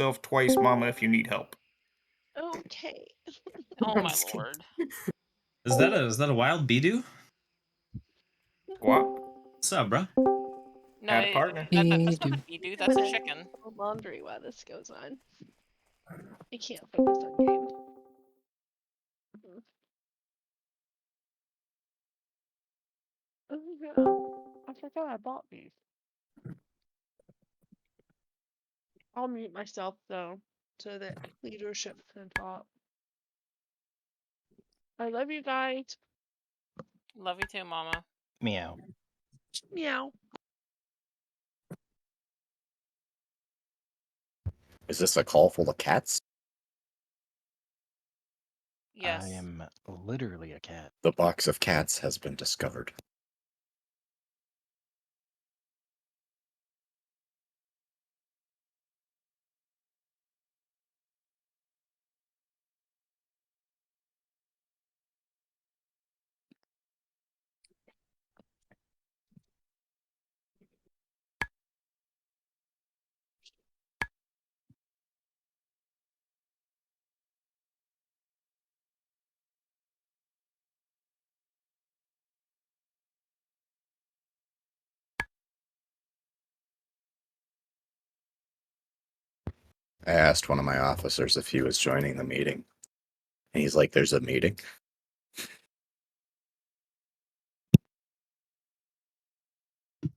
yourself twice, Mama, if you need help. Okay. Oh I'm my just kidding. lord. Is that a wild Bidoo? Squawk. What's up, bro? No, Had a partner. that's not Bidoo. a bidoo, I'm that's a gonna chicken. do laundry while this goes on. I can't focus on game. Oh yeah. I forgot I bought these. I'll mute myself though, so that leadership can talk. I love you guys. Love you too, mama. Meow. Meow. Is this a call full of cats? Yes. I am literally a cat. The box of cats has been discovered. I asked one of my officers if he was joining the meeting. And he's like, there's a meeting?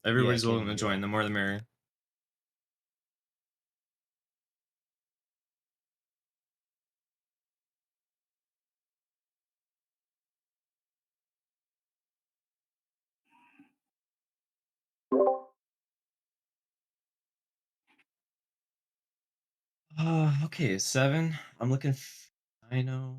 Everybody's Yeah, welcome to can join. you, The more the merrier. Okay, 7. I'm looking. I know.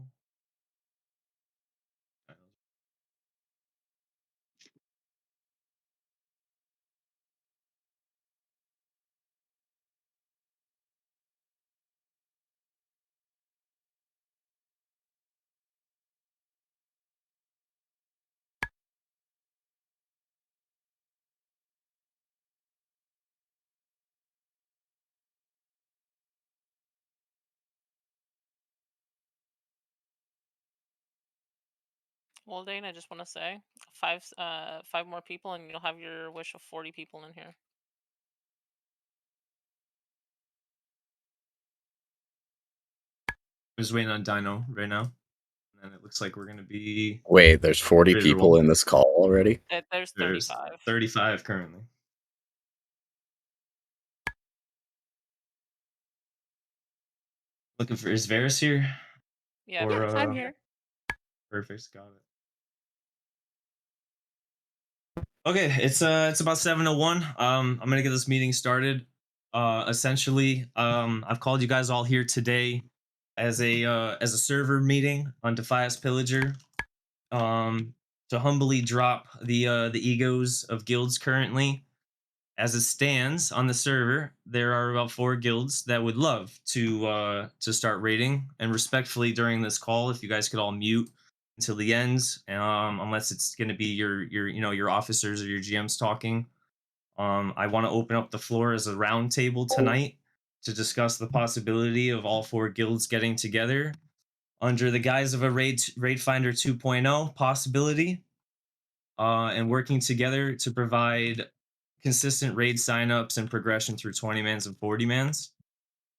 Well, Dane, I just want to say, five more people, and you'll have your wish of 40 people in here. I'm just waiting on Dino right now. And it looks like we're gonna be. Wait, there's 40 ready to people roll. in this call already? There's There's 35. 35 currently. Looking for, is Varys here? Yeah, Or, Varys is I'm here. here. Perfect, got it. Okay, it's about 7:01. I'm gonna get this meeting started. Essentially, I've called you guys all here today as a server meeting on Defias Pillager. To humbly drop the egos of guilds currently. As it stands on the server, there are about 4 guilds that would love to start raiding. And respectfully, during this call, if you guys could all mute until the end, unless it's going to be your officers or your GMs talking. I want to open up the floor as a round table tonight to discuss the possibility of all 4 guilds getting together under the guise of a raid finder 2.0 possibility, and working together to provide consistent raid signups and progression through 20 mans and 40 mans.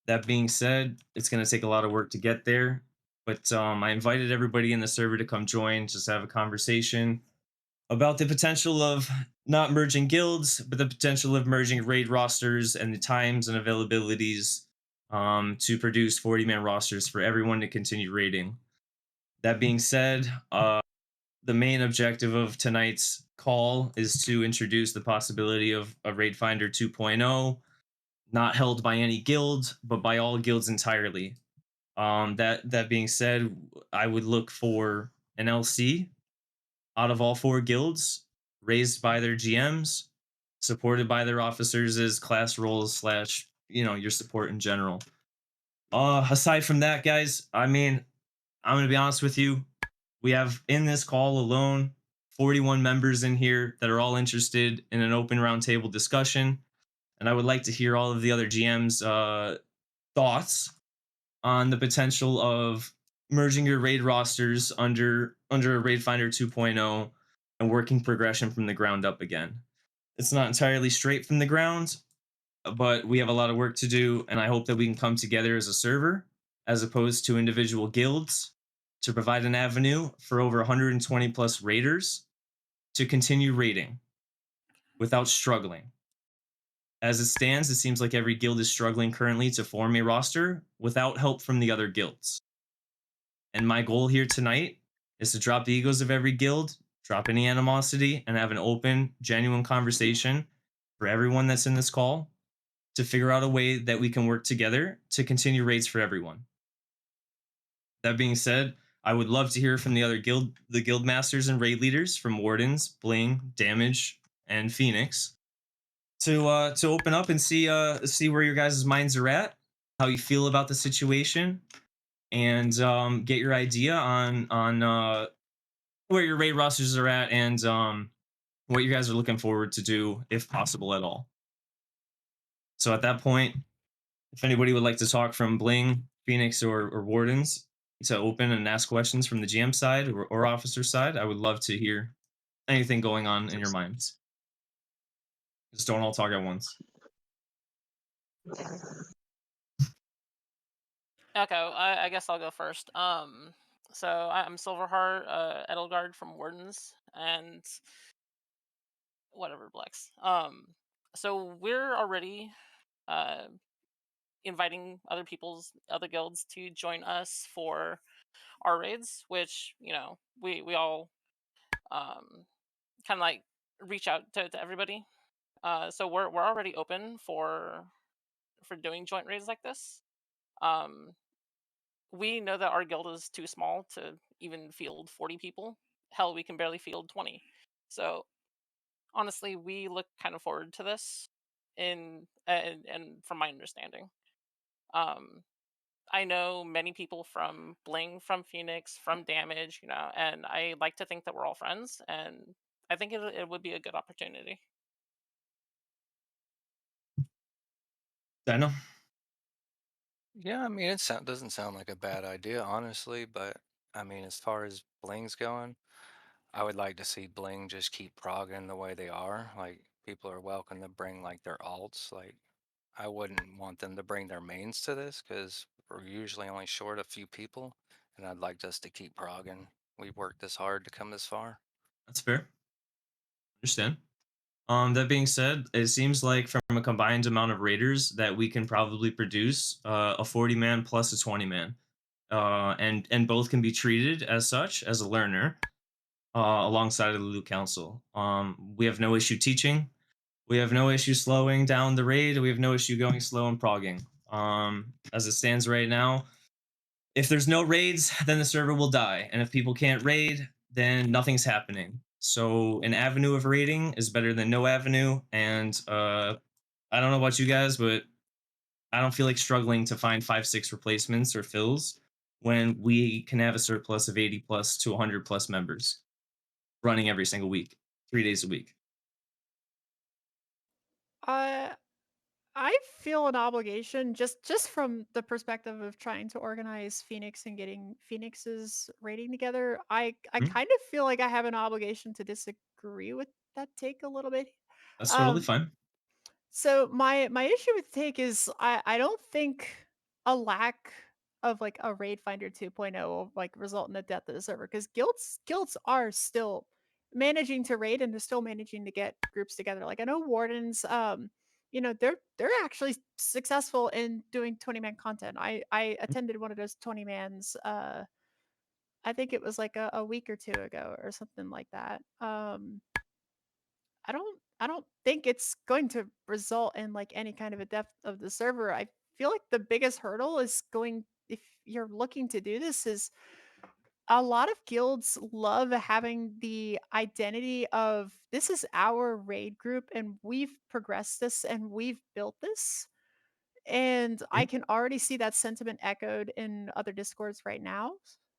That being said, it's going to take a lot of work to get there, but I invited everybody in the server to come join, just have a conversation about the potential of not merging guilds, but the potential of merging raid rosters and the times and availabilities to produce 40-man rosters for everyone to continue raiding. That being said, the main objective of tonight's call is to introduce the possibility of a Raid Finder 2.0, not held by any guild, but by all guilds entirely. That being said, I would look for an LC out of all 4 guilds, raised by their GMs, supported by their officers as class roles slash your support in general. Aside from that, guys, I mean, I'm gonna be honest with you. We have in this call alone 41 members in here that are all interested in an open roundtable discussion, and I would like to hear all of the other GMs thoughts on the potential of merging your raid rosters under a Raid Finder 2.0 and working progression from the ground up again. It's not entirely straight from the ground, but we have a lot of work to do, and I hope that we can come together as a server as opposed to individual guilds to provide an avenue for over 120 plus raiders to continue raiding without struggling. As it stands, it seems like every guild is struggling currently to form a roster without help from the other guilds. And my goal here tonight is to drop the egos of every guild, drop any animosity, and have an open, genuine conversation for everyone that's in this call to figure out a way that we can work together to continue raids for everyone. That being said, I would love to hear from the guild masters and raid leaders from Wardens, Bling, Damage, and Phoenix to open up and see where your guys' minds are at, how you feel about the situation, and get your idea on where your raid rosters are at and what you guys are looking forward to do, if possible at all. So at that point, if anybody would like to talk from Bling, Phoenix, or Wardens to open and ask questions from the GM side or officer side, I would love to hear anything going on in your minds. Just don't all talk at once. Okay, I guess I'll go first. So I'm Silverheart, Edelgard from Wardens, and whatever Blex. So we're already uh inviting other guilds to join us for our raids, which we all kind of like reach out to everybody. So we're already open for doing joint raids like this. Um, we know that our guild is too small to even field 40 people. Hell, we can barely field 20. So honestly, we look kind of forward to this. And from my understanding, um, I know many people from Bling, from Phoenix, from Damage, and I like to think that we're all friends, and I think it would be a good opportunity. Dino? Yeah, I mean, doesn't sound like a bad idea, honestly, but I mean, as far as Bling's going, I would like to see Bling just keep progging the way they are. Like, people are welcome to bring like their alts. Like, I wouldn't want them to bring their mains to this because we're usually only short a few people, and I'd like us to keep progging. We worked this hard to come this far. That's fair. Understand. That being said, it seems like from a combined amount of raiders that we can probably produce a 40-man plus a 20-man, and both can be treated as such as a learner alongside of the Loot Council. We have no issue teaching. We have no issue slowing down the raid. We have no issue going slow and progging. As it stands right now, if there's no raids, then the server will die, and if people can't raid, then nothing's happening. So an avenue of raiding is better than no avenue, and I don't know about you guys, but I don't feel like struggling to find 5-6 replacements or fills when we can have a surplus of 80 plus to 100 plus members running every single week, 3 days a week. Uh, I feel an obligation just from the perspective of trying to organize Phoenix and getting Phoenix's rating together. I Hmm? kind of feel like I have an obligation to disagree with that take a little bit. That's totally Um, fine. so my issue with take is I don't think a lack of like a raid finder 2.0 will like result in the death of the server because guilds are still managing to raid and they're still managing to get groups together. Like I know wardens they're actually successful in doing 20-man content. I attended one of those 20 mans I think it was like a week or two ago or something like that. I don't think it's going to result in like any kind of a death of the server. I feel like the biggest hurdle is going if you're looking to do this is a lot of guilds love having the identity of this is our raid group and we've progressed this and we've built this. And I can already see that sentiment echoed in other discords right now.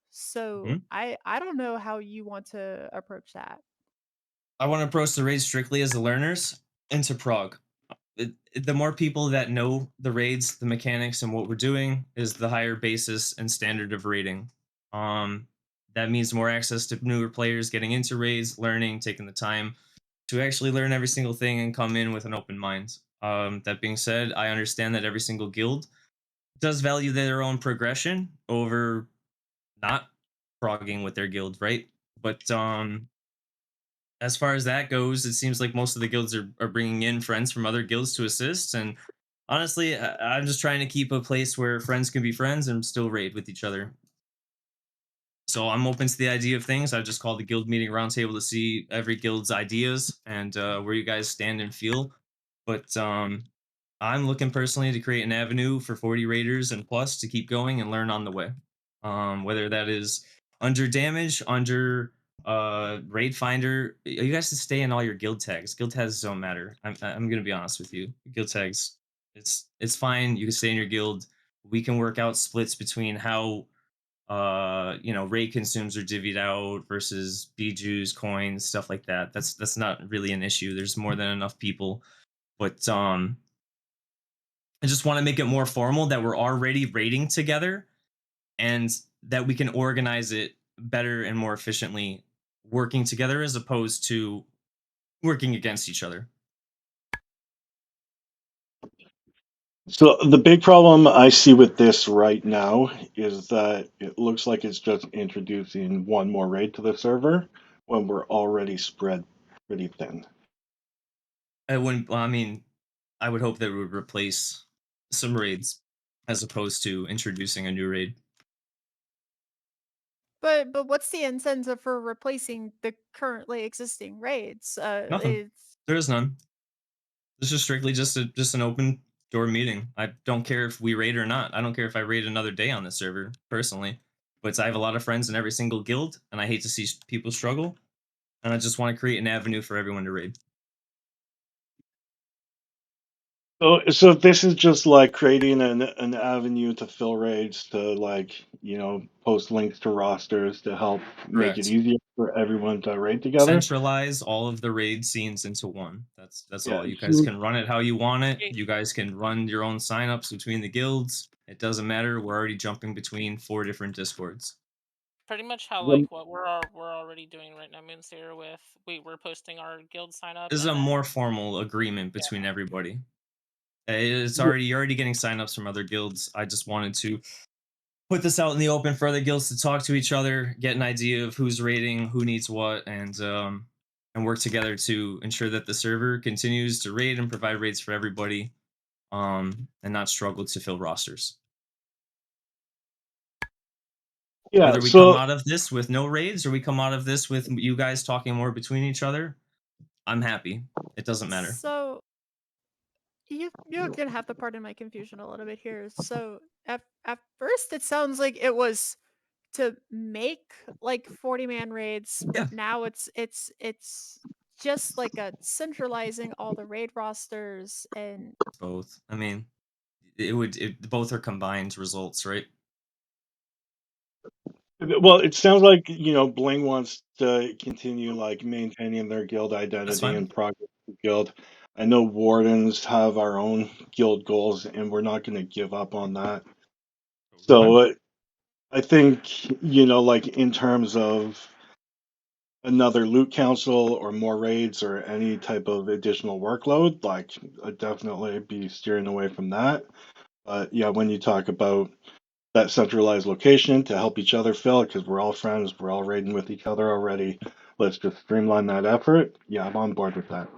So Mm-hmm. I don't know how you want to approach that. I want to approach the raid strictly as the learners into Prague. the more people that know the raids, the mechanics, and what we're doing is the higher basis and standard of raiding. Um, that means more access to newer players getting into raids, learning, taking the time to actually learn every single thing and come in with an open mind. That being said, I understand that every single guild does value their own progression over not frogging with their guild, right? But as far as that goes, it seems like most of the guilds are bringing in friends from other guilds to assist. And honestly, I'm just trying to keep a place where friends can be friends and still raid with each other. So I'm open to the idea of things. I've just called the guild meeting roundtable to see every guild's ideas and where you guys stand and feel. But I'm looking personally to create an avenue for 40 raiders and plus to keep going and learn on the way. Whether that is under damage, under raid finder, you guys should stay in all your guild tags. Guild tags don't matter. I'm gonna be honest with you. Guild tags, it's fine. You can stay in your guild. We can work out splits between how raid consumes are divvied out versus bijous, coins, stuff like that. That's not really an issue. There's more than enough people. But I just want to make it more formal that we're already raiding together and that we can organize it better and more efficiently working together as opposed to working against each other. So the big problem I see with this right now is that it looks like it's just introducing one more raid to the server when we're already spread pretty thin. I wouldn't, well, I mean, I would hope that it would replace some raids as opposed to introducing a new raid. But what's the incentive for replacing the currently existing raids? Nothing. There is none. This is strictly just an open door meeting. I don't care if we raid or not. I don't care if I raid another day on the server personally. But I have a lot of friends in every single guild, and I hate to see people struggle. And I just want to create an avenue for everyone to raid. So this is just like creating an avenue to fill raids to post links to rosters to help make it Correct. easier for everyone to raid together. Centralize all of the raid scenes into one. That's Yeah, all. You guys so can run it how you want it. Okay. You guys can run your own signups between the guilds. It doesn't matter. We're already jumping between 4 different discords. Pretty much how the- what we're already doing right now, Moonseer, with we're posting our guild sign up This is and a then more formal agreement between everybody. You're already getting signups from other guilds. I just wanted to put this out in the open for other guilds to talk to each other, get an idea of who's raiding, who needs what, and work together to ensure that the server continues to raid and provide raids for everybody, and not struggle to fill rosters. yeah, Whether we come out of this with no raids or we come out of this with you guys talking more between each other, I'm happy. It doesn't matter. So you're gonna have to pardon my confusion a little bit here. So at first it sounds like it was to make like 40-man raids, but Yeah. now it's just like a centralizing all the raid rosters and Both. I mean, both are combined results, right? Well, it sounds like Bling wants to continue maintaining their guild That's identity fine. and progress of the guild. I know Wardens have our own guild goals, and we're not going to give up on that. So I think in terms of another loot council or more raids or any type of additional workload, I'd definitely be steering away from that. But yeah, when you talk about that centralized location to help each other fill because we're all friends, we're all raiding with each other already. Let's just streamline that effort. Yeah, I'm on board with that.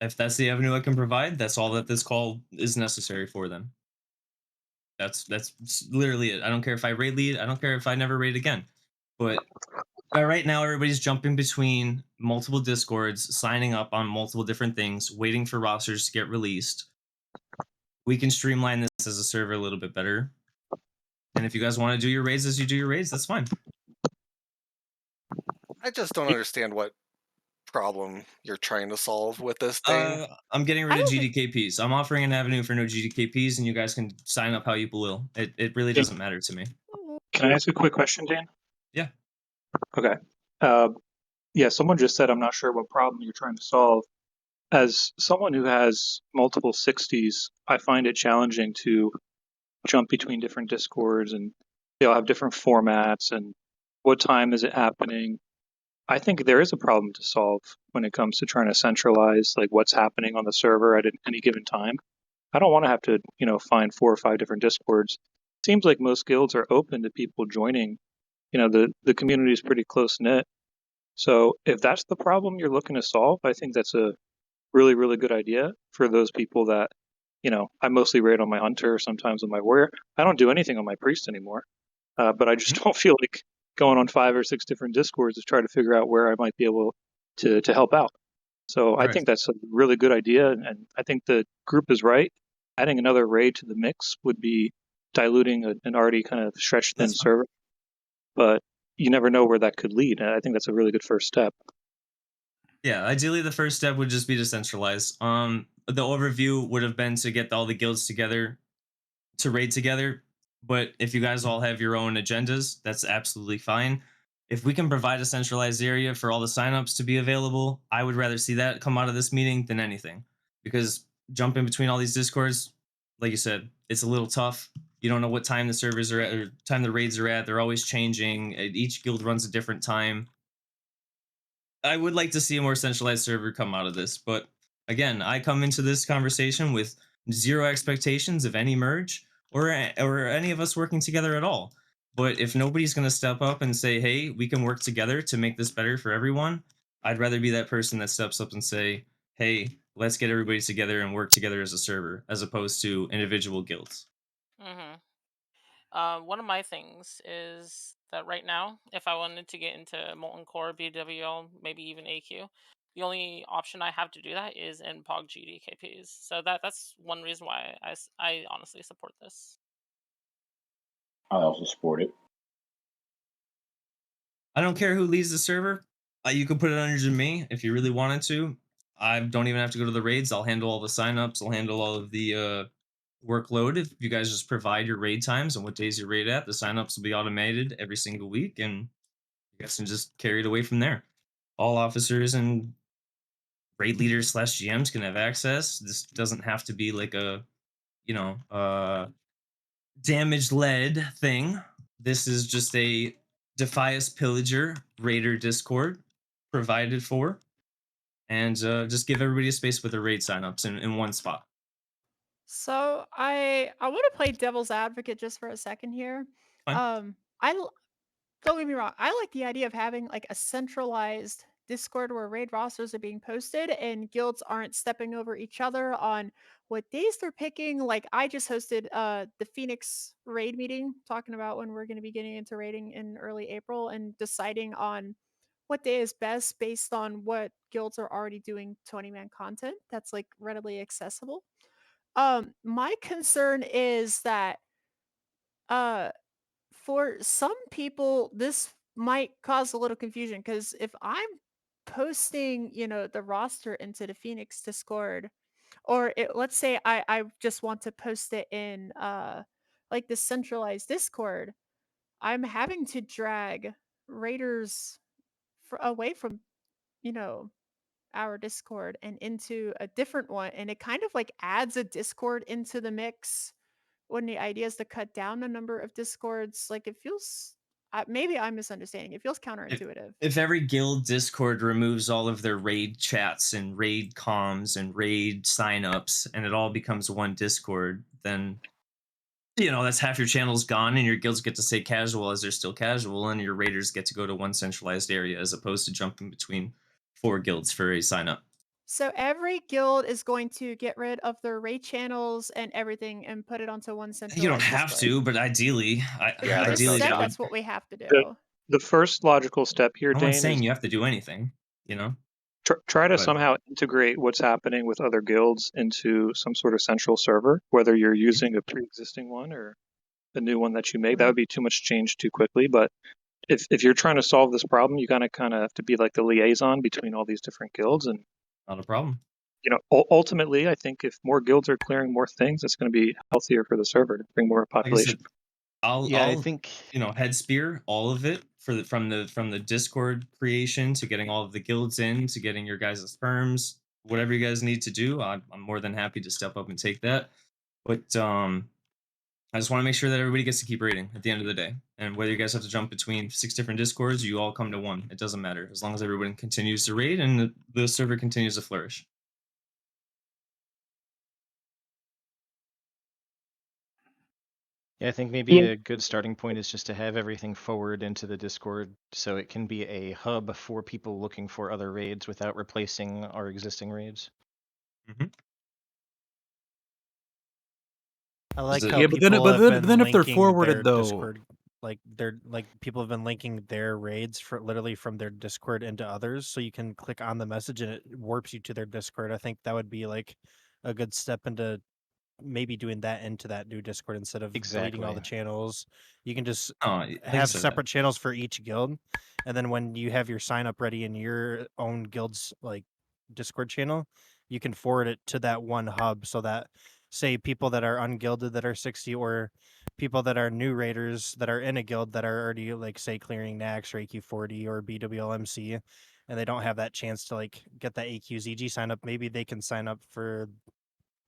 If that's the avenue I can provide, that's all that this call is necessary for them. That's literally it. I don't care if I raid lead. I don't care if I never raid again. But right now, everybody's jumping between multiple discords, signing up on multiple different things, waiting for rosters to get released. We can streamline this as a server a little bit better. And if you guys want to do your raids as you do your raids, that's fine. I just don't understand what problem you're trying to solve with this thing. I'm getting rid I of don't think GDKPs. I'm offering an avenue for no GDKPs, and you guys can sign up how you will. It really doesn't matter to me. Can I ask a quick question, Dan? Yeah. Okay. Yeah, someone just said I'm not sure what problem you're trying to solve. as someone who has multiple 60s, I find it challenging to jump between different discords, and they'll have different formats and what time is it happening. I think there is a problem to solve when it comes to trying to centralize like what's happening on the server at any given time. I don't want to have to, find 4 or 5 different discords. Seems like most guilds are open to people joining. The community is pretty close knit. So if that's the problem you're looking to solve, I think that's a really, really good idea for those people that, I mostly raid on my hunter, sometimes on my warrior. I don't do anything on my priest anymore. But I just don't feel like going on 5 or 6 different discords to try to figure out where I might be able to help out. So I Right. think that's a really good idea, and I think the group is right. Adding another raid to the mix would be diluting an already kind of stretched thin That's fine. server, but you never know where that could lead. And I think that's a really good first step. Yeah, ideally the first step would just be to centralize. The overview would have been to get all the guilds together to raid together. But if you guys all have your own agendas, that's absolutely fine. If we can provide a centralized area for all the signups to be available, I would rather see that come out of this meeting than anything. Because jumping between all these discords, like you said, it's a little tough. You don't know what time the servers are at or time the raids are at. They're always changing. Each guild runs a different time. I would like to see a more centralized server come out of this, but again, I come into this conversation with zero expectations of any merge or any of us working together at all. But if nobody's going to step up and say, "Hey, we can work together to make this better for everyone," I'd rather be that person that steps up and say, "Hey, let's get everybody together and work together as a server," as opposed to individual guilds. Mm-hmm. One of my things is that right now, if I wanted to get into Molten Core, BWL, maybe even AQ, the only option I have to do that is in POG GDKPs. So that's one reason why I honestly support this. I also support it. I don't care who leads the server. You could put it under me if you really wanted to. I don't even have to go to the raids. I'll handle all the signups. I'll handle all of the workload. If you guys just provide your raid times and what days you raid at, the signups will be automated every single week, and you guys can just carry it away from there. All officers and raid leaders slash GMs can have access. This doesn't have to be like a, damage led thing. This is just a Defias Pillager Raider Discord provided for, and just give everybody a space with their raid signups in one spot. So I want to play devil's advocate just for a second here. Fine. I don't get me wrong. I like the idea of having like a centralized Discord where raid rosters are being posted and guilds aren't stepping over each other on what days they're picking. Like I just hosted the Phoenix raid meeting talking about when we're going to be getting into raiding in early April and deciding on what day is best based on what guilds are already doing 20-man content that's like readily accessible. My concern is that uh for some people this might cause a little confusion because if I'm posting, the roster into the Phoenix Discord, or let's say I just want to post it in like the centralized Discord, I'm having to drag raiders away from, you know, our Discord and into a different one, and it kind of like adds a Discord into the mix when the idea is to cut down the number of discords. Like it feels, maybe I'm misunderstanding. It feels If counterintuitive. if every guild Discord removes all of their raid chats and raid comms and raid signups, and it all becomes one Discord, then that's half your channel's gone, and your guilds get to stay casual as they're still casual, and your raiders get to go to one centralized area as opposed to jumping between 4 guilds for a sign up. So every guild is going to get rid of their raid channels and everything and put it onto one centralized You don't have Discord. to, but ideally, Yeah, there's It no ideally said that would. that's what we have to The, do. the first logical step here, No one's Dane, is saying you have to do anything. try to But somehow integrate what's happening with other guilds into some sort of central server, whether you're using a pre-existing one or a new one that you make. That would be too much change too quickly. But if you're trying to solve this problem, you kind of have to be like the liaison between all these different guilds. And not a problem. ultimately, I think if more guilds are clearing more things, it's going to be healthier for the server to bring more Like I population. said, I'll Yeah, I I'll think head spear all of it from the Discord creation to getting all of the guilds in to getting your guys' firms. whatever you guys need to do, I'm more than happy to step up and take that. But I just want to make sure that everybody gets to keep raiding at the end of the day. And whether you guys have to jump between 6 different discords, you all come to one. It doesn't matter as long as everyone continues to raid and the server continues to flourish. Yeah, I think maybe a good starting point is just to have everything forward into the Discord so it can be a hub for people looking for other raids without replacing our existing raids. I like it- how Yeah, but then, people have but been then if they're linking forwarded their though, Discord, like people have been linking their raids for literally from their Discord into others, so you can click on the message and it warps you to their Discord. I think that would be like a good step into maybe doing that into that new Discord instead of deleting all the Exactly. channels. You can just like you have said, separate channels for each guild, and then when you have your sign up ready in your own guild's like Discord channel, you can forward it to that one hub so that say people that are ungilded that are 60 or people that are new raiders that are in a guild that are already like say clearing Nax or AQ40 or BWLMC and they don't have that chance to like get that AQZG sign up, maybe they can sign up for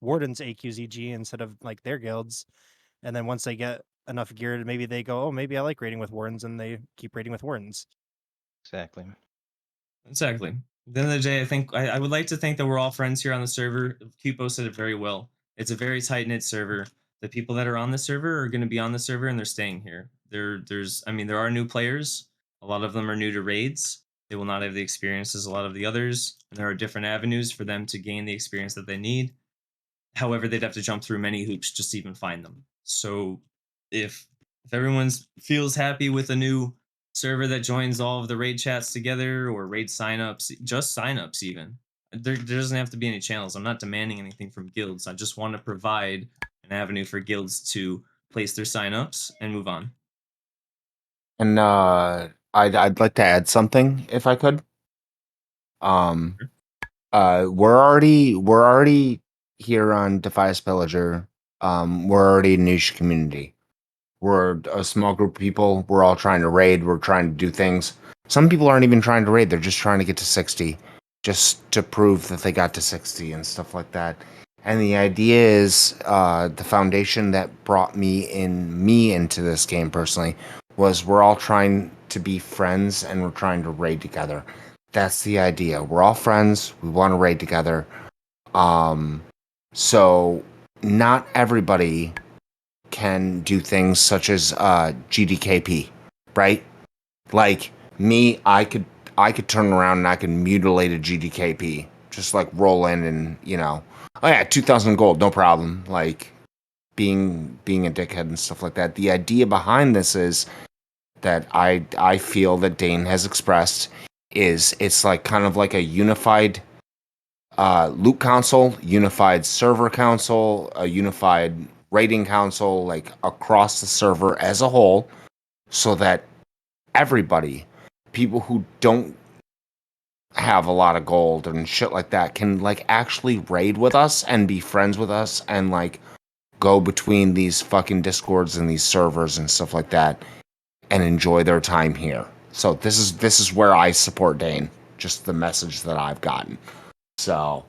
Warden's AQZG instead of like their guilds. And then once they get enough gear, maybe they go, oh, maybe I like raiding with Wardens, and they keep raiding with Wardens. Exactly. Exactly. At the end of the day, I think I would like to think that we're all friends here on the server. Cupo said it very well. It's a very tight knit server. The people that are on the server are going to be on the server and they're staying here. There are new players. A lot of them are new to raids. They will not have the experience as a lot of the others. And there are different avenues for them to gain the experience that they need. However, they'd have to jump through many hoops just to even find them. So if everyone feels happy with a new server that joins all of the raid chats together or raid signups, just signups even. There doesn't have to be any channels. I'm not demanding anything from guilds. I just want to provide an avenue for guilds to place their signups and move on. And I'd like to add something if I could. We're already here on Defias Pillager. We're already a niche community. We're a small group of people. We're all trying to raid. We're trying to do things. Some people aren't even trying to raid. They're just trying to get to 60, just to prove that they got to 60 and stuff like that. And the idea is the foundation that brought me into this game personally was we're all trying to be friends and we're trying to raid together. That's the idea. We're all friends. We want to raid together. So not everybody can do things such as GDKP, right? Like me, I could turn around and I could mutilate a GDKP, just like roll in and oh yeah, 2,000 gold, no problem. Like being a dickhead and stuff like that. The idea behind this is that I feel that Dane has expressed is it's like kind of like a unified loot council, unified server council, a unified rating council, like across the server as a whole, so that everybody, people who don't have a lot of gold and shit like that, can like actually raid with us and be friends with us and like go between these fucking discords and these servers and stuff like that and enjoy their time here. So this is where I support Dane. Just the message that I've gotten. So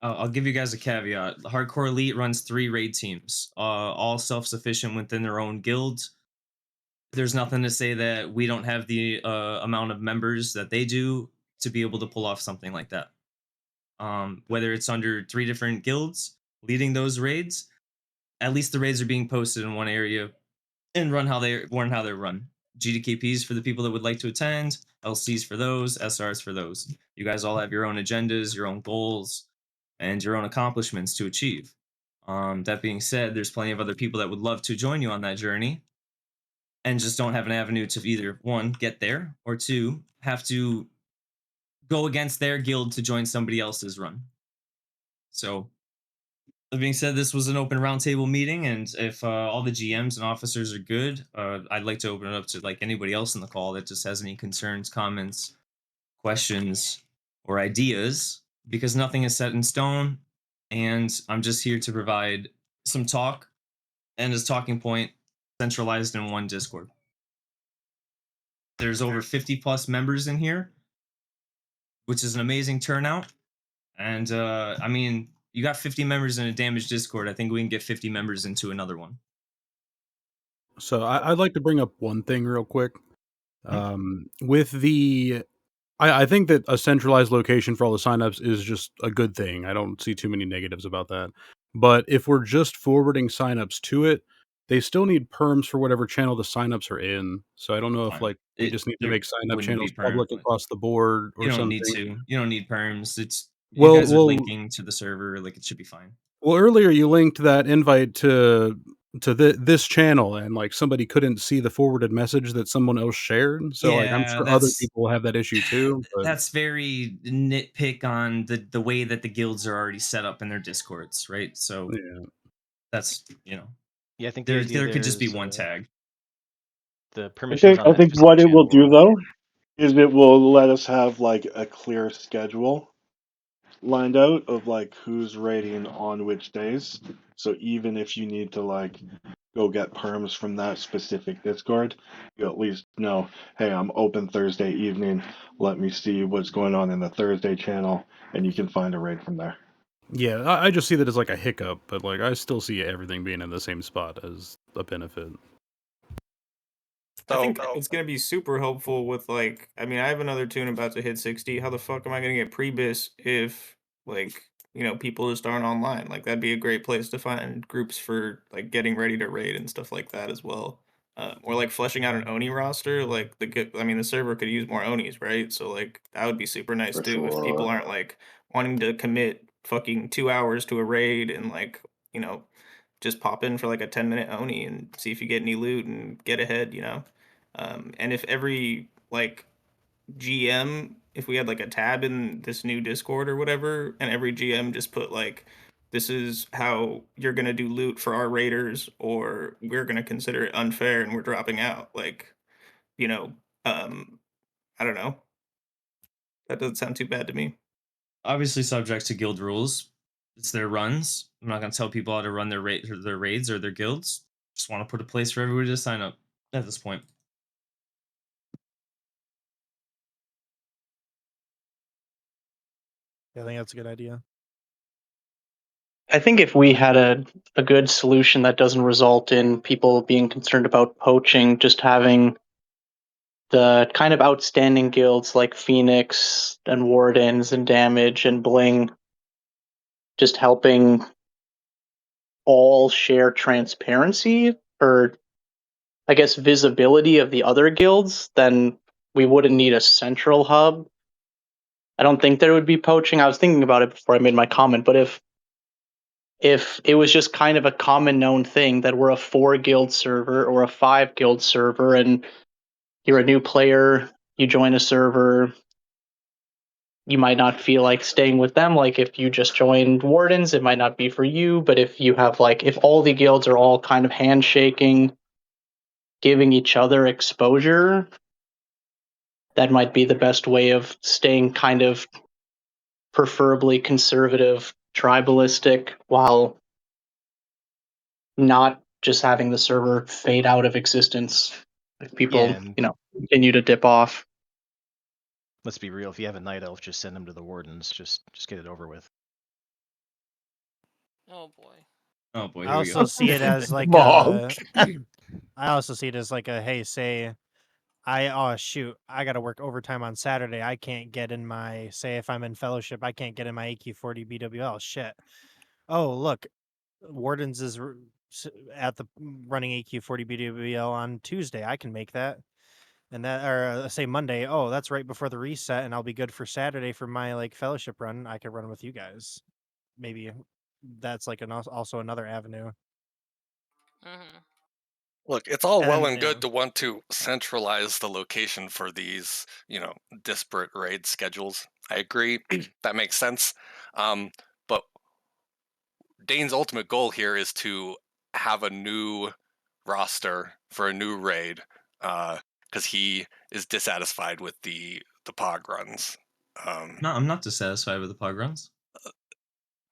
I'll give you guys a caveat. The Hardcore Elite runs 3 raid teams, all self-sufficient within their own guild. There's nothing to say that we don't have the amount of members that they do to be able to pull off something like that. Whether it's under 3 different guilds leading those raids, at least the raids are being posted in one area and run how they're run. GDKPs for the people that would like to attend, LCs for those, SRs for those. You guys all have your own agendas, your own goals, and your own accomplishments to achieve. That being said, there's plenty of other people that would love to join you on that journey and just don't have an avenue to either, 1, get there, or 2, have to go against their guild to join somebody else's run. So, that being said, this was an open roundtable meeting, and if all the GMs and officers are good, I'd like to open it up to like anybody else in the call that just has any concerns, comments, questions, or ideas, because nothing is set in stone, and I'm just here to provide some talk and as talking point centralized in one Discord. There's over 50 plus members in here, which is an amazing turnout. And I mean, you got 50 members in a damaged Discord. I think we can get 50 members into another one. So I'd like to bring up one thing real quick. With I think that a centralized location for all the signups is just a good thing. I don't see too many negatives about that. But if we're just forwarding signups to it, they still need perms for whatever channel the signups are in. So I don't know if Fine. we just need to There make sign up wouldn't be channels public across the board or You don't something. need to. You don't need perms. It's you Well, guys are well, linking to the server. Like it should be fine. well, earlier you linked that invite to this channel, and like somebody couldn't see the forwarded message that someone else shared. So like I'm Yeah, sure other people have that issue too. But that's very nitpick on the way that the guilds are already set up in their discords, right? So yeah, that's Yeah, I think the there idea there could there just be is one tag. the I permissions think on I that think specific what it will channel do are though is it will let us have like a clear schedule lined out of like who's raiding on which days. So even if you need to like go get perms from that specific Discord, you at least know, hey, I'm open Thursday evening. Let me see what's going on in the Thursday channel, and you can find a raid from there. yeah. I just see that as like a hiccup, but like I still see everything being in the same spot as a benefit. I think it's gonna be super helpful with like, I mean, I have another tune about to hit 60. How the fuck am I gonna get pre-bis if like, people just aren't online? Like that'd be a great place to find groups for like getting ready to raid and stuff like that as well. Or like fleshing out an Oni roster. Like the server could use more Onis, right? So like that would be super nice For too if people sure. aren't like wanting to commit fucking 2 hours to a raid and like, just pop in for like a 10-minute Oni and see if you get any loot and get ahead. And if every like GM, if we had like a tab in this new Discord or whatever, and every GM just put like, this is how you're gonna do loot for our raiders, or we're gonna consider it unfair and we're dropping out. Like, you know, I don't know. That doesn't sound too bad to me. Obviously, subject to guild rules. It's their runs. I'm not gonna tell people how to run their raids or their guilds. Just want to put a place for everybody to sign up at this point. Yeah, I think that's a good idea. I think if we had a good solution that doesn't result in people being concerned about poaching, just having the kind of outstanding guilds like Phoenix and Wardens and Damage and Bling just helping all share transparency or I guess visibility of the other guilds, then we wouldn't need a central hub. I don't think there would be poaching. I was thinking about it before I made my comment, but if it was just kind of a common known thing that we're a 4 guild server or a 5 guild server and you're a new player, you join a server, you might not feel like staying with them. Like if you just joined Wardens, it might not be for you. But if you have if all the guilds are all kind of handshaking, giving each other exposure, that might be the best way of staying kind of preferably conservative, tribalistic, while not just having the server fade out of existence if people, Yeah, and continue to dip off. let's be real. If you have a night elf, just send them to the wardens. Just get it over with. Oh boy. Oh boy, I here we also go. see it as like Bonk. I also see it as like a hey, say oh shoot, I gotta work overtime on Saturday. I can't get in my say if I'm in fellowship, I can't get in my AQ40 BWL. Shit. Oh look, Wardens is at the running AQ40 BWL on Tuesday. I can make that. And that, or say Monday. Oh, that's right before the reset, and I'll be good for Saturday for my like fellowship run. I could run with you guys. Maybe that's like also another avenue. Mm-hmm. Look, it's all And well then, and good to want to centralize the location for these, disparate raid schedules. I agree. That makes sense. But Dane's ultimate goal here is to have a new roster for a new raid, because he is dissatisfied with the pog runs. No, I'm not dissatisfied with the pog runs.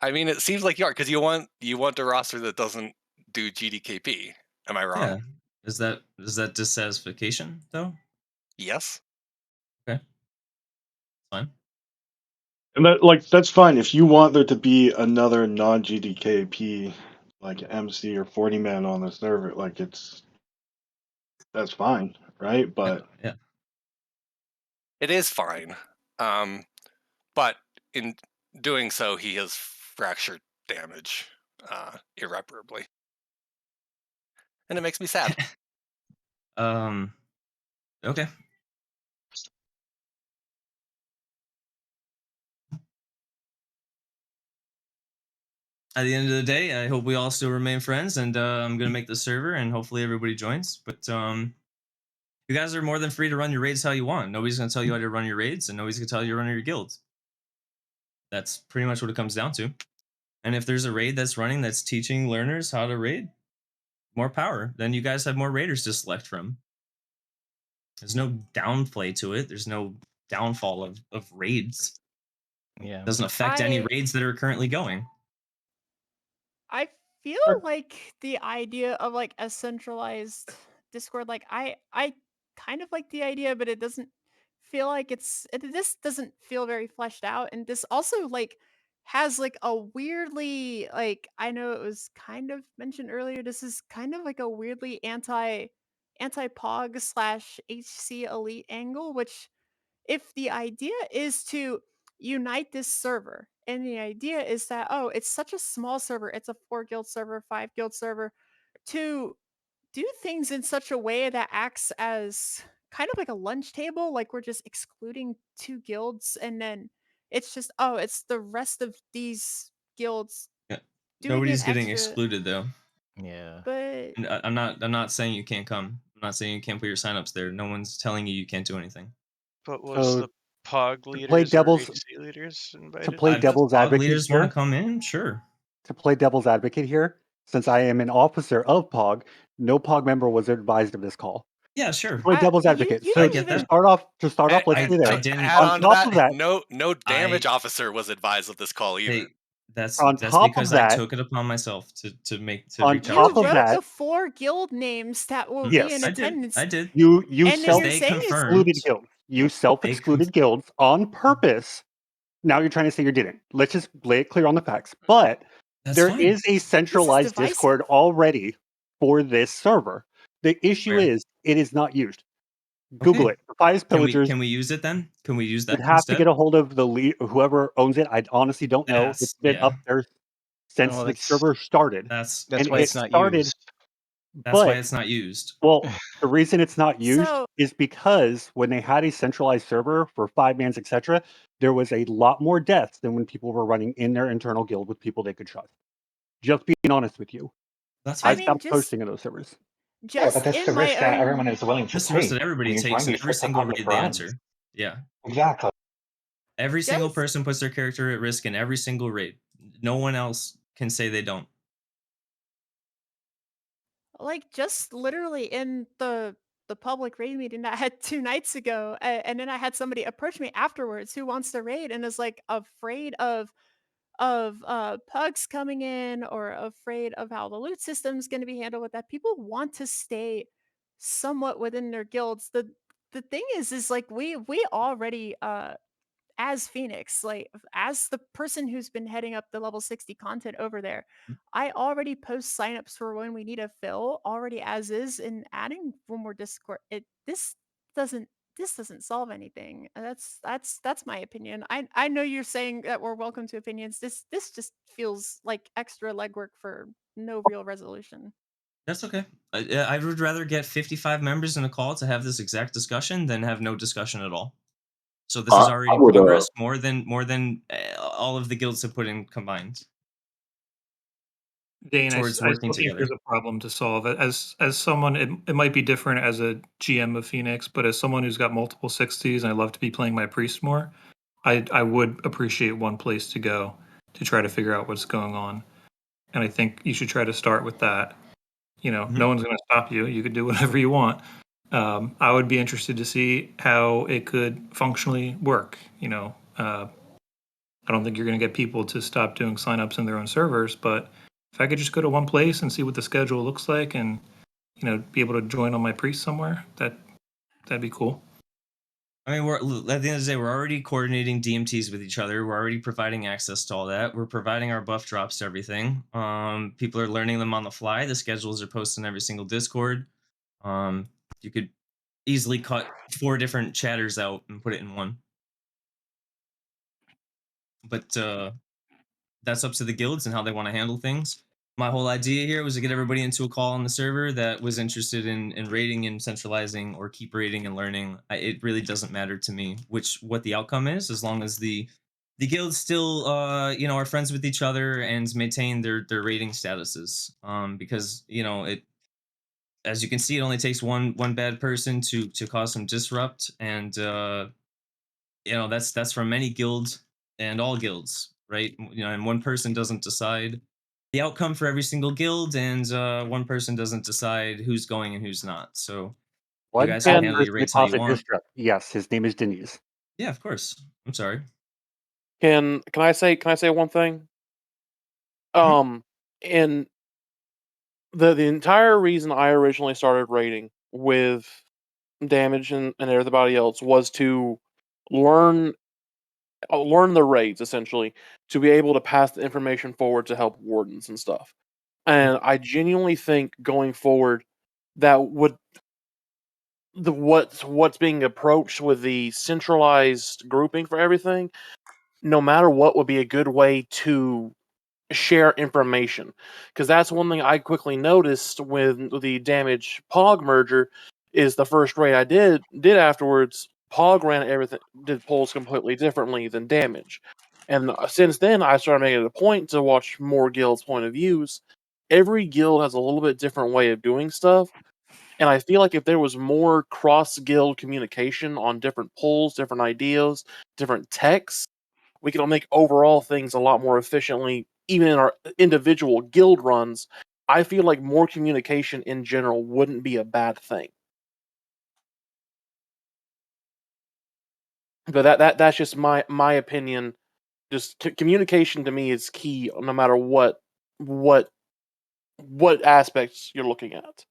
I mean, it seems like you are because you want a roster that doesn't do GDKP. Am I wrong? Yeah. Is that dissatisfaction though? Yes. Okay. Fine. And that's fine if you want there to be another non-GDKP like MC or 40 man on the server. Like that's fine, right? But Yeah. It is fine. But in doing so, he has fractured damage irreparably. And it makes me sad. Okay. At the end of the day, I hope we all still remain friends, and I'm gonna make the server, and hopefully everybody joins. But you guys are more than free to run your raids how you want. Nobody's gonna tell you how to run your raids, and nobody's gonna tell you to run your guilds. That's pretty much what it comes down to. And if there's a raid that's running that's teaching learners how to raid, more power. Then you guys have more raiders to select from. There's no downplay to it. There's no downfall of raids. Yeah. It doesn't affect any I raids that are currently going. I feel like the idea of like a centralized Discord, like I kind of like the idea, but it doesn't feel like this doesn't feel very fleshed out, and this also like has like a weirdly like I know it was kind of mentioned earlier. This is kind of like a weirdly anti pog slash HC elite angle, which if the idea is to unite this server and the idea is that it's such a small server, it's a 4 guild server, 5 guild server, to do things in such a way that acts as kind of like a lunch table, like we're just excluding 2 guilds and then it's just it's the rest of these guilds Yeah. doing an Nobody's getting extra. excluded though. Yeah. But And I'm not saying you can't come. I'm not saying you can't put your signups there. No one's telling you can't do anything. But was So the POG to play leaders or devil's HC leaders to invited play to If this? devil's pog advocate leaders want to here, come in, sure. to play devil's advocate here, since I am an officer of POG, no POG member was advised of this call. Yeah, sure. Play devil's you advocate. you So I didn't get to even that. start off, let's And say I this. to didn't. add On on to top that, of that, no damage I officer was advised of this call either. Hey, that's on that's top of because I that, took it upon myself to on reach out you to top of wrote James. the that, 4 guild names that will Hmm? be in yes, I did. attendance, I did. you and then Because you're they saying it's confirmed. self-excluded guilds. You They self-excluded guilds on purpose. Now you're trying to say you didn't. Let's just lay it clear on the facts. But That's there fine. is a centralized divisive. Discord already for this server. The issue Where? is it is not used. Google Okay. it. Defias Pillagers. Can we use it then? Can we use You'd that have to get instead? a hold of the lead, whoever owns it. I honestly don't know. It's been Yeah. up there since Well, the server started, That's that's and why it it's not started. used. that's why But it's not used. well, the reason it's not used So is because when they had a centralized server for 5 mans, etc., there was a lot more deaths than when people were running in their internal guild with people they could trust. Just being honest with you, That's I I fine. mean stopped posting in those servers. Yeah, but just that's the in risk my that everyone own is willing to That's the risk take. that everybody When you takes join in these every for single public raid they runs. enter. Yeah. Exactly. Every single just person puts their character at risk in every single raid. No one else can say they don't. like just literally in the public raid meeting that I had 2 nights ago, and then I had somebody approach me afterwards who wants to raid and is like afraid of pugs coming in or afraid of how the loot system's going to be handled with that. People want to stay somewhat within their guilds. The thing is like we already as Phoenix, like as the person who's been heading up the level 60 content over there, I already post signups for when we need a fill already as is, and adding one more Discord. Doesn't this doesn't solve anything. That's my opinion. I know you're saying that we're welcome to opinions. This just feels like extra legwork for no real resolution. That's okay. I would rather get 55 members in a call to have this exact discussion than have no discussion at all. So this is I already would progress more than all of the guilds have put in combined Dane, towards I working still think together. there's a problem to solve. As someone, it might be different as a GM of Phoenix, but as someone who's got multiple 60s and I love to be playing my priest more, I would appreciate one place to go to try to figure out what's going on. And I think you should try to start with that. No one's going to stop you. You can do whatever you want. I would be interested to see how it could functionally work. I don't think you're going to get people to stop doing signups in their own servers, but if I could just go to one place and see what the schedule looks like and be able to join on my priest somewhere, that'd be cool. I mean, we're at the end of the day, we're already coordinating DMTs with each other. We're already providing access to all that. We're providing our buff drops to everything. People are learning them on the fly. The schedules are posted in every single Discord. You could easily cut 4 different chatters out and put it in one. But that's up to the guilds and how they want to handle things. My whole idea here was to get everybody into a call on the server that was interested in raiding and centralizing or keep raiding and learning. It really doesn't matter to me what the outcome is, as long as the guilds still are friends with each other and maintain their rating statuses. Because it, as you can see, it only takes one bad person to cause some disrupt, and that's from any guild and all guilds, right? And one person doesn't decide the outcome for every single guild, and one person doesn't decide who's going and who's not. So you One guys can bad handle your person to rates how cause you a want. disrupt. Yes, his name is Daneeze. Yeah, of course. I'm sorry. Can I say one thing? And the entire reason I originally started raiding with damage and everybody else was to learn learn the raids essentially, to be able to pass the information forward to help wardens and stuff. And I genuinely think going forward that would what's being approached with the centralized grouping for everything, no matter what, would be a good way to share information. Because that's one thing I quickly noticed with the damage Pog merger is the first raid I did afterwards. Pog ran everything, did polls completely differently than damage. And since then, I started making it a point to watch more guilds' point of views. Every guild has a little bit different way of doing stuff. And I feel like if there was more cross guild communication on different polls, different ideas, different texts, we can make overall things a lot more efficiently, even in our individual guild runs. I feel like more communication in general wouldn't be a bad thing. But that's just my opinion. Just communication to me is key, no matter what aspects you're looking at.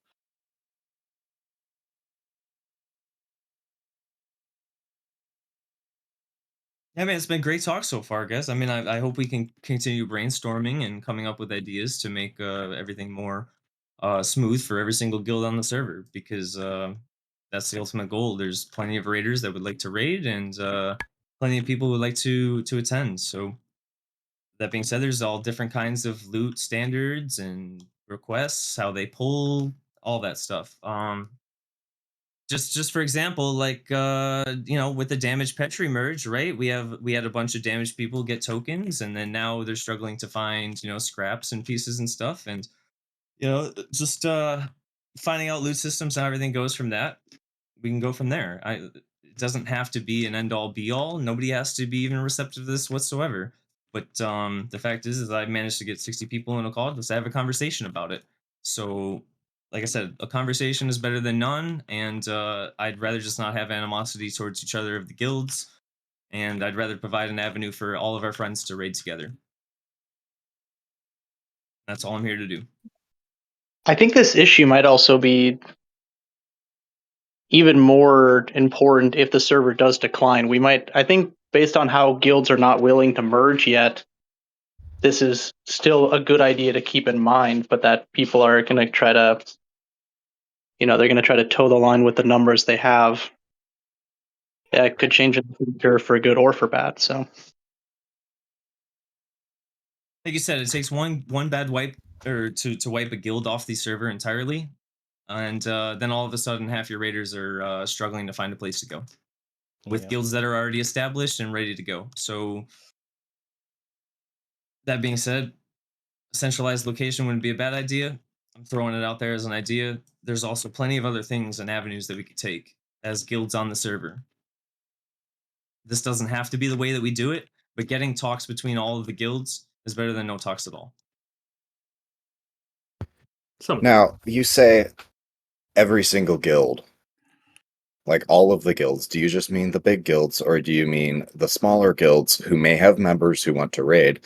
Yeah, man, it's been great talk so far, guys. I mean, I hope we can continue brainstorming and coming up with ideas to make everything more smooth for every single guild on the server, because that's the ultimate goal. There's plenty of raiders that would like to raid, and plenty of people would like to attend. So that being said, there's all different kinds of loot standards and requests, how they pull, all that stuff. Just for example, like with the damaged petri merge, right? We had a bunch of damaged people get tokens, and then now they're struggling to find scraps and pieces and stuff, and just finding out loot systems, how everything goes from that. We can go from there. It doesn't have to be an end all be all. Nobody has to be even receptive to this whatsoever. But the fact is I managed to get 60 people in a call just to have a conversation about it. So, like I said, a conversation is better than none, and I'd rather just not have animosity towards each other of the guilds, and I'd rather provide an avenue for all of our friends to raid together. That's all I'm here to do. I think this issue might also be even more important if the server does decline. I think based on how guilds are not willing to merge yet, this is still a good idea to keep in mind, but that people are going to try to, they're going to try to toe the line with the numbers they have. Yeah, it could change in the future for good or for bad. So, like you said, it takes one bad wipe or to wipe a guild off the server entirely, and then all of a sudden half your raiders are struggling to find a place to go with guilds that are already established and ready to go. So that being said, a centralized location wouldn't be a bad idea. I'm throwing it out there as an idea. There's also plenty of other things and avenues that we could take as guilds on the server. This doesn't have to be the way that we do it, but getting talks between all of the guilds is better than no talks at all. Now, you say every single guild, like all of the guilds. Do you just mean the big guilds, or do you mean the smaller guilds who may have members who want to raid,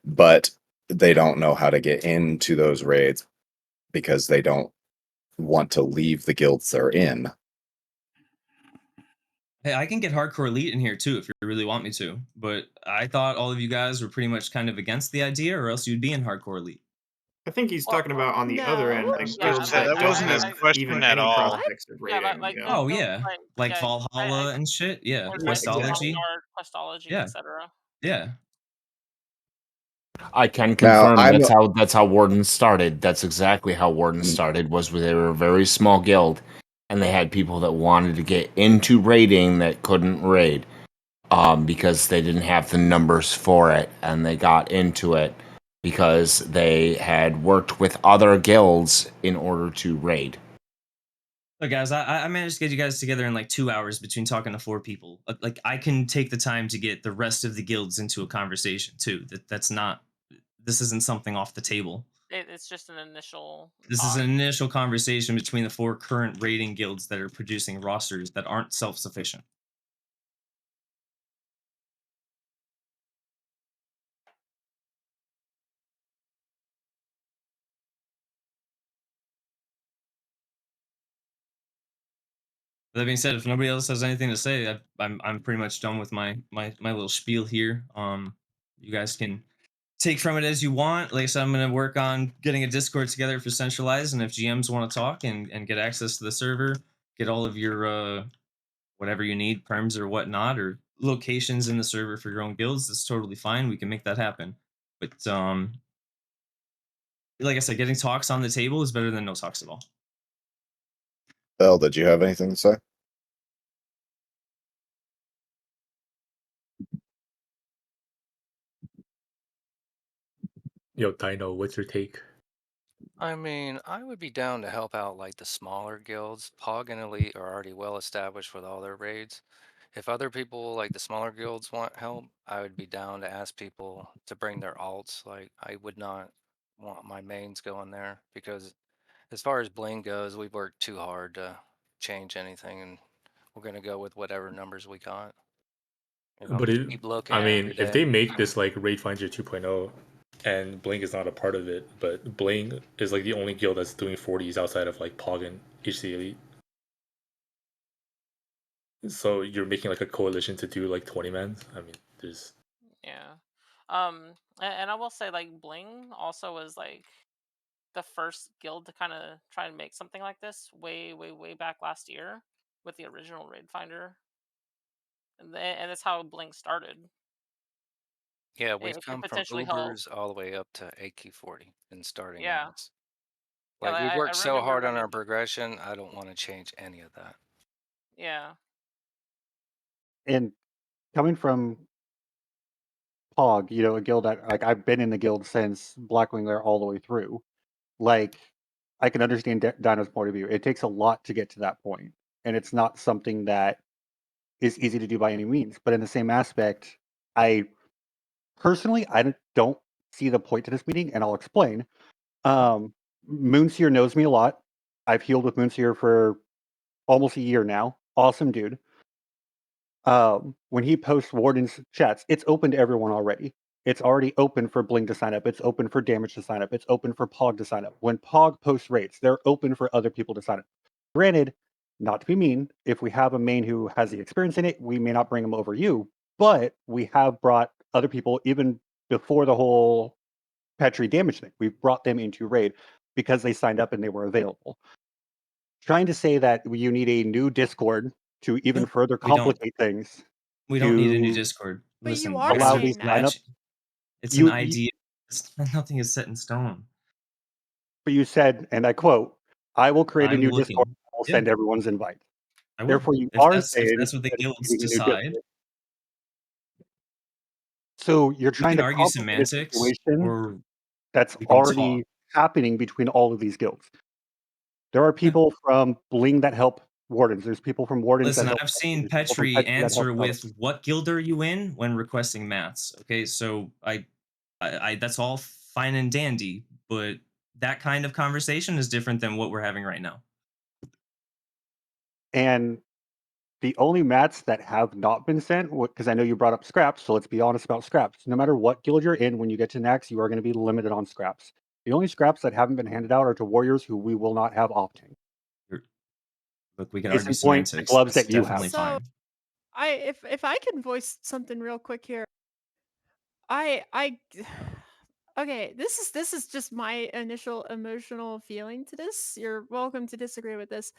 but they don't know how to get into those raids because they don't want to leave the guilds they're in? Hey, I can get hardcore elite in here too if you really want me to. But I thought all of you guys were pretty much kind of against the idea, or else you'd be in hardcore elite. I think he's Well, talking about on the other No. end, I the was yeah, gonna guilds say that that don't wasn't his have question even at any all. What? prospects of yeah, raiding. like You know, guild, Oh guilds yeah, like yeah, Valhalla and shit. Yeah, or like Questology. Vanguard, Questology, Yeah, etc. yeah. I can Now, confirm that's how Warden started. That's exactly how Warden started. Was they were a very small guild, and they had people that wanted to get into raiding that couldn't raid, because they didn't have the numbers for it, and they got into it because they had worked with other guilds in order to raid. Look, guys, I managed to get you guys together in like 2 hours between talking to 4 people. Like, I can take the time to get the rest of the guilds into a conversation too. That's not. This isn't something off the table. It's just an initial This is talk. an initial conversation between the 4 current raiding guilds that are producing rosters that aren't self-sufficient. That being said, if nobody else has anything to say, I'm pretty much done with my little spiel here. You guys can take from it as you want. Like I said, I'm going to work on getting a Discord together for centralized, and if GMs want to talk and get access to the server, get all of your whatever you need, perms or whatnot, or locations in the server for your own guilds, that's totally fine. We can make that happen. But like I said, getting talks on the table is better than no talks at all. Bill, did you have anything to say? Yo, Dino, what's your take? I mean, I would be down to help out like the smaller guilds. Pog and Elite are already well established with all their raids. If other people like the smaller guilds want help, I would be down to ask people to bring their alts. Like, I would not want my mains going there because as far as bling goes, we've worked too hard to change anything, and we're gonna go with whatever numbers we got. But Just it, keep looking I every mean, if they day. make this like Raid Finder 2.0 and Blink is not a part of it, but Blink is like the only guild that's doing 40s outside of like Pog and HC Elite. So you're making like a coalition to do like 20 mans. I mean, there's Yeah. And I will say like Bling also was like the first guild to kind of try and make something like this way back last year with the original Raid Finder. And that's how Bling started. Yeah, we've It could come from potentially help. Ubers all the way up to AQ40 and starting Yeah. mats. Yeah, Like, we've I worked so remember hard on when our progression, I don't want to change any of that. yeah. And coming from Pog, a guild that like I've been in the guild since Blackwing there all the way through. Like, I can understand Dino's point of view. It takes a lot to get to that point, and it's not something that is easy to do by any means. But in the same aspect, I personally don't see the point to this meeting, and I'll explain. Moonseer knows me a lot. I've healed with Moonseer for almost a year now. Awesome dude. When he posts Warden's chats, it's open to everyone already. It's already open for Bling to sign up. It's open for Damage to sign up. It's open for Pog to sign up. When Pog posts rates, they're open for other people to sign up. Granted, not to be mean, if we have a main who has the experience in it, we may not bring him over you, but we have brought other people even before the whole Petri damage thing. We've brought them into raid because they signed up and they were available. Trying to say that you need a new Discord to even Nope, further we don't. complicate things We don't need a new to Discord. But you Listen, you are guys allow are these saying that. signups. It's an You, idea. Nothing is set in stone. but you said, and I quote, "I will create a I'm new Discord. looking. I will Yeah, send everyone's invite." I will. Therefore, you If are that's saying what the that it's guilds creating a new decide, Discord. So you're we trying can to argue complicate a semantics, situation or that's we can talk. already happening between all of these guilds. There are people from Bling that help Wardens. There's people from Wardens that Listen, help I've Petri. seen There's people from Petri Petri that help answer others. with "What guild are you in?" when requesting mats. Okay, so I that's all fine and dandy, but that kind of conversation is different than what we're having right now. And the only mats that have not been sent, because I know you brought up scraps, so let's be honest about scraps. No matter what guild you're in, when you get to Nax, you are going to be limited on scraps. The only scraps that haven't been handed out are to warriors who we will not have opting. Look, we can Case argue in point, the semantics. gloves That's that you definitely have. So fine. if I can voice something real quick here, I okay, this is just my initial emotional feeling to this. You're welcome to disagree with this.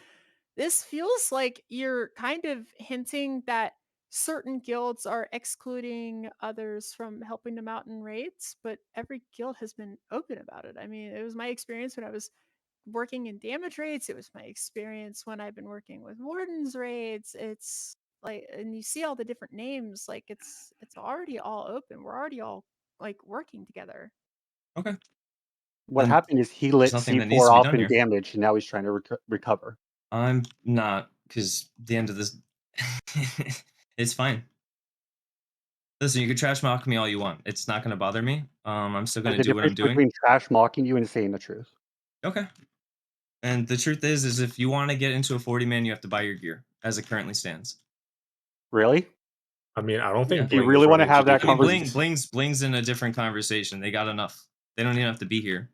This feels like you're kind of hinting that certain guilds are excluding others from helping them out in raids, but every guild has been open about it. I mean, it was my experience when I was working in damage raids. It was my experience when I've been working with wardens raids. It's like, and you see all the different names. Like it's already all open. We're already all like working together. Okay. What Then happened is he there's lit nothing that needs C4 to be off done in here. damage, and now he's trying to recover. I'm not, because the end of this, it's fine. Listen, you can trash mock me all you want. It's not going to bother me. I'm still going There's to a do what I'm difference doing. between trash mocking you and saying the truth. Okay. And the truth is if you want to get into a 40-man, you have to buy your gear, as it currently stands. Really? I mean, I don't Yeah. think Do you Bling is really want to running have that I mean, conversation? Bling's in a different conversation. They got enough. They don't even have to be here.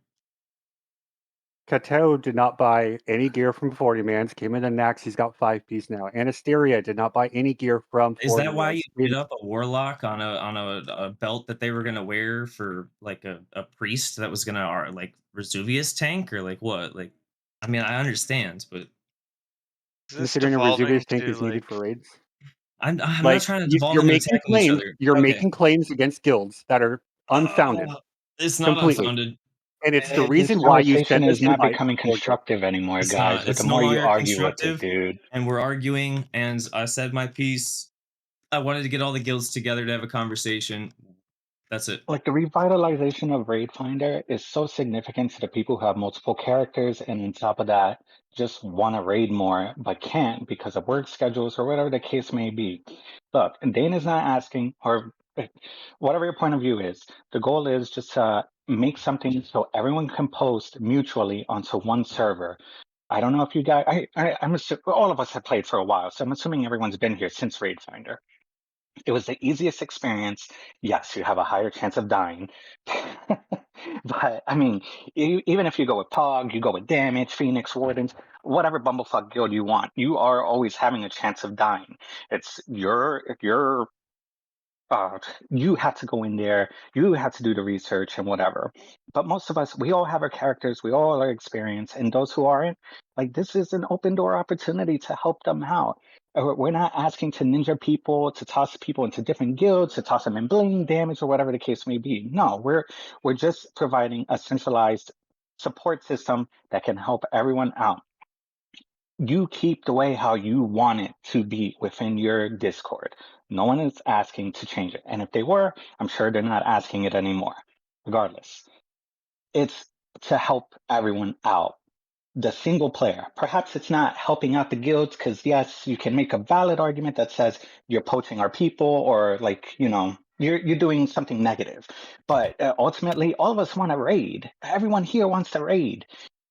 Kateo did not buy any gear from 40 Mans, came into Nax, he's got 5-piece now. Anasteria did not buy any gear from Is 40 that why you Mans. hit up a warlock on a belt that they were gonna wear for like a priest that was gonna like Vesuvius tank or like what? Like, I mean, I understand, but Is this Considering a devolving Vesuvius tank to is needed like? for raids. I'm not Like, trying to devolve you're into making attacking each claims. other. You're Okay. making claims against guilds that are unfounded. It's not Completely. unfounded. And it's the This reason why you conversation sent us is not invites becoming for guild. constructive anymore, It's guys. not. But the It's no more you longer argue with it, constructive, dude. and we're arguing. And I said my piece. I wanted to get all the guilds together to have a conversation. That's it. Like the revitalization of Raid Finder is so significant to the people who have multiple characters, and on top of that, just want to raid more but can't because of work schedules or whatever the case may be. Look, Dane is not asking, or whatever your point of view is. The goal is just to make something so everyone can post mutually onto one server. I don't know if you guys, I'm assuming all of us have played for a while, so I'm assuming everyone's been here since Raid Finder. It was the easiest experience. Yes, you have a higher chance of dying. But I mean, even if you go with Pog, you go with Damage, Phoenix, Wardens, whatever bumblefuck guild you want, you are always having a chance of dying. It's your you have to go in there, you have to do the research and whatever. But most of us, we all have our characters, we all are experienced, and those who aren't, like this is an open door opportunity to help them out. We're not asking to ninja people, to toss people into different guilds, to toss them in bling, damage, or whatever the case may be. No, we're just providing a centralized support system that can help everyone out. You keep the way how you want it to be within your Discord. No one is asking to change it. And if they were, I'm sure they're not asking it anymore. Regardless, it's to help everyone out. The single player, perhaps it's not helping out the guilds because, yes, you can make a valid argument that says you're poaching our people or, like, you know, you're doing something negative. But ultimately, all of us want to raid. Everyone here wants to raid.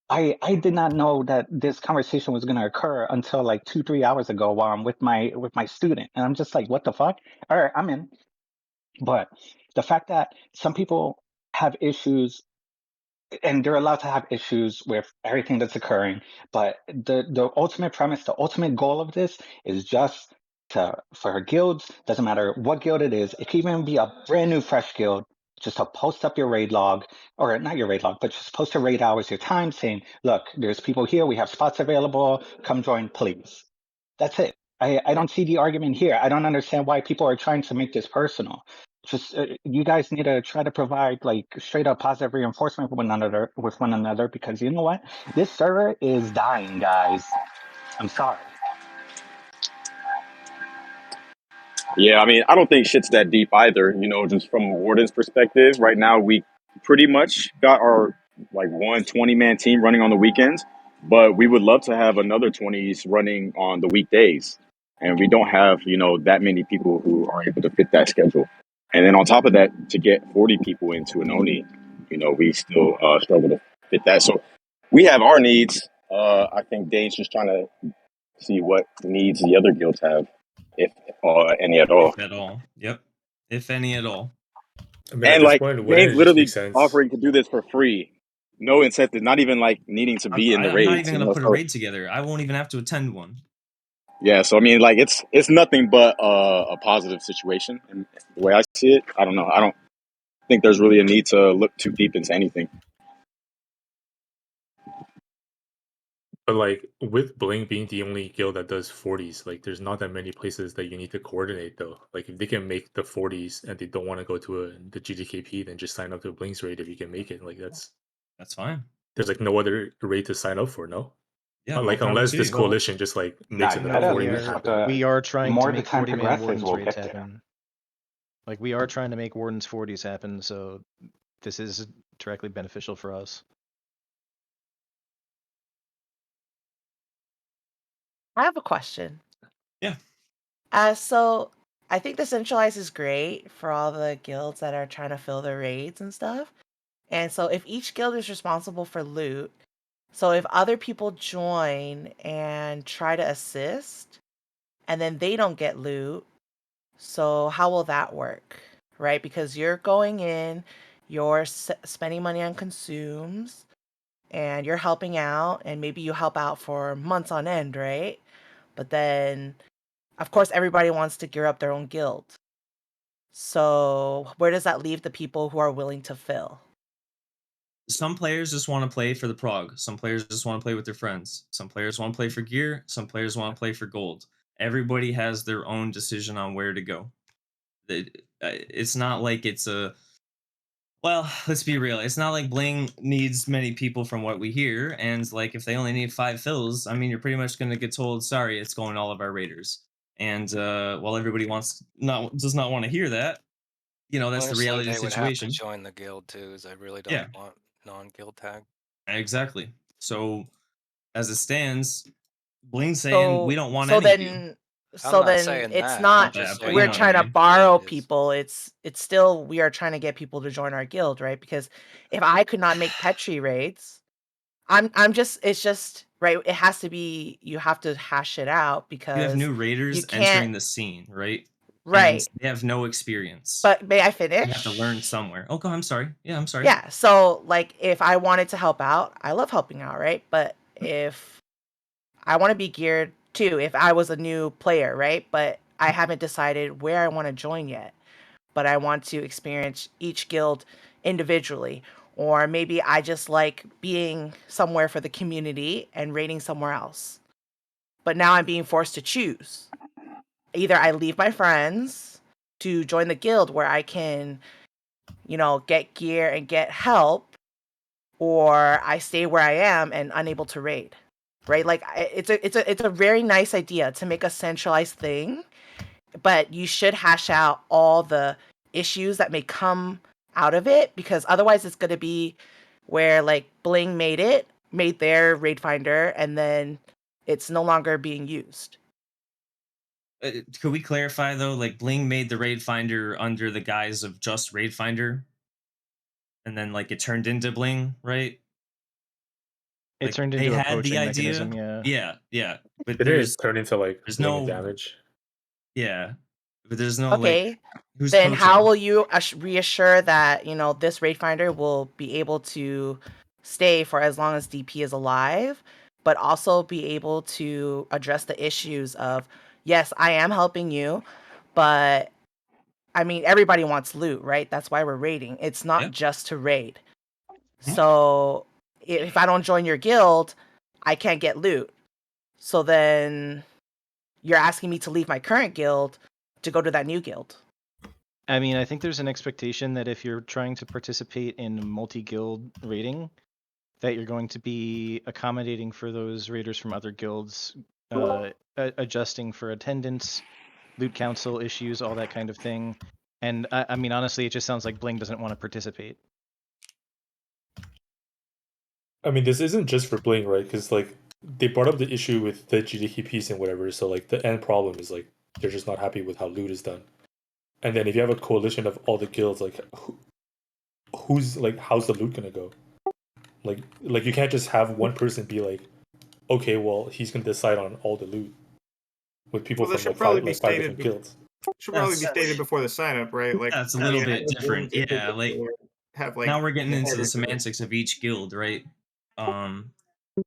I did not know that this conversation was going to occur until like 2-3 hours ago while I'm with my student, and I'm just like, what the fuck? All right, I'm in. But the fact that some people have issues, and they're allowed to have issues with everything that's occurring, but the ultimate premise, the ultimate goal of this is just for guilds, doesn't matter what guild it is, it can even be a brand new fresh guild, just to post up your raid log, or not your raid log, but just post your raid hours, your time, saying, look, there's people here, we have spots available, come join, please. That's it. I don't see the argument here. I don't understand why people are trying to make this personal. Just you guys need to try to provide like straight up positive reinforcement with one another because you know what? This server is dying, guys. I'm sorry. Yeah, I mean, I don't think shit's that deep either. You know, just from a warden's perspective, right now we pretty much got our like 1 20-man team running on the weekends, but we would love to have another 20s running on the weekdays. And we don't have, you know, that many people who are able to fit that schedule. And then on top of that, to get 40 people into an ONI, you know, we still struggle to fit that. So we have our needs. I think Dane's just trying to see what needs the other guilds have, if any at all. If at all. Yep. If any at all. I mean, at And this like point, wouldn't Dane's it just make literally sense? offering to do this for free, no incentive, not even like needing to be in the I'm not raids. even You gonna know, put a so raid together. I won't even have to attend one. Yeah, so I mean, like it's nothing but a positive situation, and the way I see it, I don't know. I don't think there's really a need to look too deep into anything. But like with Bling being the only guild that does 40s, like there's not that many places that you need to coordinate though. Like if they can make the 40s and they don't want to go to the GDKP, then just sign up to a Bling's raid if you can make it. Like that's fine. There's like no other raid to sign up for, no? Yeah, Like more power unless to this you. coalition just like makes I another don't. 40 We man are, happen. we are trying more to the make time 40-man progresses, Wardens we'll raids get there. happen. Like we are trying to make Wardens 40s happen, so this is directly beneficial for us. I have a question. Yeah. So I think the centralized is great for all the guilds that are trying to fill their raids and stuff. And so if each guild is responsible for loot, so if other people join and try to assist and then they don't get loot, so how will that work? Right? Because you're going in, you're spending money on consumes and you're helping out, and maybe you help out for months on end, right? But then of course, everybody wants to gear up their own guild. So where does that leave the people who are willing to fill? Some players just want to play for the prog. Some players just want to play with their friends. Some players want to play for gear. Some players want to play for gold. Everybody has their own decision on where to go. It's not like it's a. Well, let's be real. It's not like Bling needs many people from what we hear. And like if they only need 5 fills, I mean, you're pretty much going to get told, sorry, it's going to all of our raiders. And while everybody does not want to hear that, you know, that's the Honestly, reality of they the would have to situation. join the guild too, as I really Yeah. don't want non-guild tag. Exactly. So as it stands, Bling's saying we don't want so any of you. then I'm not then saying it's that. I'm not just but saying you we're know what I trying to mean. borrow It is. people. It's still we are trying to get people to join our guild, right? Because if I could not make Petri raids, it's just right, it has to be, you have to hash it out You have because new you raiders can't, entering the scene, right? And right. they have no experience. But may I You have to finish? learn somewhere. Oh, I'm sorry. Yeah, I'm sorry. Yeah, so like if I wanted to help out, I love helping out, right? But if I want to be geared too, if I was a new player, right? But I haven't decided where I want to join yet, but I want to experience each guild individually. Or maybe I just like being somewhere for the community and raiding somewhere else. But now I'm being forced to choose. Either I leave my friends to join the guild where I can, get gear and get help, or I stay where I am and unable to raid. Right? Like it's a very nice idea to make a centralized thing, but you should hash out all the issues that may come out of it, because otherwise it's going to be where like Bling made their raid finder, and then it's no longer being used. Could we clarify though? Like Bling made the raid finder under the guise of just raid finder, and then like it turned into Bling, right? It Like turned they into a had the poaching idea. mechanism, yeah. Yeah. But Didn't it turn into like there's Bling and no damage? Yeah, but there's no like Okay, who's then how poaching. will you reassure that this raid finder will be able to stay for as long as DP is alive, but also be able to address the issues of, yes, I am helping you, but I mean everybody wants loot, right? That's why we're raiding. It's not just to raid. So if I don't join your guild, I can't get loot. So then you're asking me to leave my current guild to go to that new guild. I mean, I think there's an expectation that if you're trying to participate in multi-guild raiding, that you're going to be accommodating for those raiders from other guilds, adjusting for attendance, loot council issues, all that kind of thing. And I mean, honestly, it just sounds like Bling doesn't want to participate. I mean, this isn't just for Bling, right? Because like they brought up the issue with the GDKPs and whatever. So like the end problem is like they're just not happy with how loot is done. And then if you have a coalition of all the guilds, like who's like how's the loot gonna go? Like you can't just have one person be like, okay, well he's gonna decide on all the loot with people Well, that from should probably be like five stated. different guilds. Should probably be stated before the sign up, right? Like That's a little bit different. Yeah, like have like now we're getting into the headers of it. semantics of each guild, right?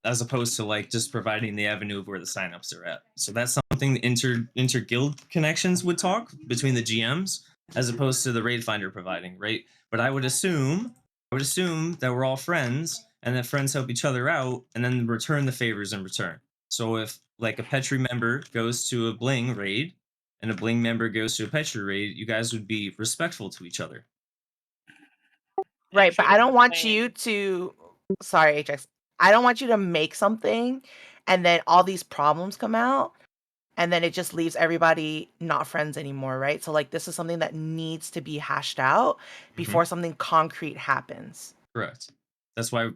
as opposed to like just providing the avenue of where the signups are at. So that's something the inter guild connections would talk between the GMs as opposed to the raid finder providing, right? But I would assume that we're all friends and that friends help each other out and then return the favors in return. So if like a Petri member goes to a Bling raid and a Bling member goes to a Petri raid, you guys would be respectful to each other. Right, but I don't want you to. Sorry, HX. I don't want you to make something, and then all these problems come out, and then it just leaves everybody not friends anymore, right? So like this is something that needs to be hashed out before something concrete happens. Correct. That's why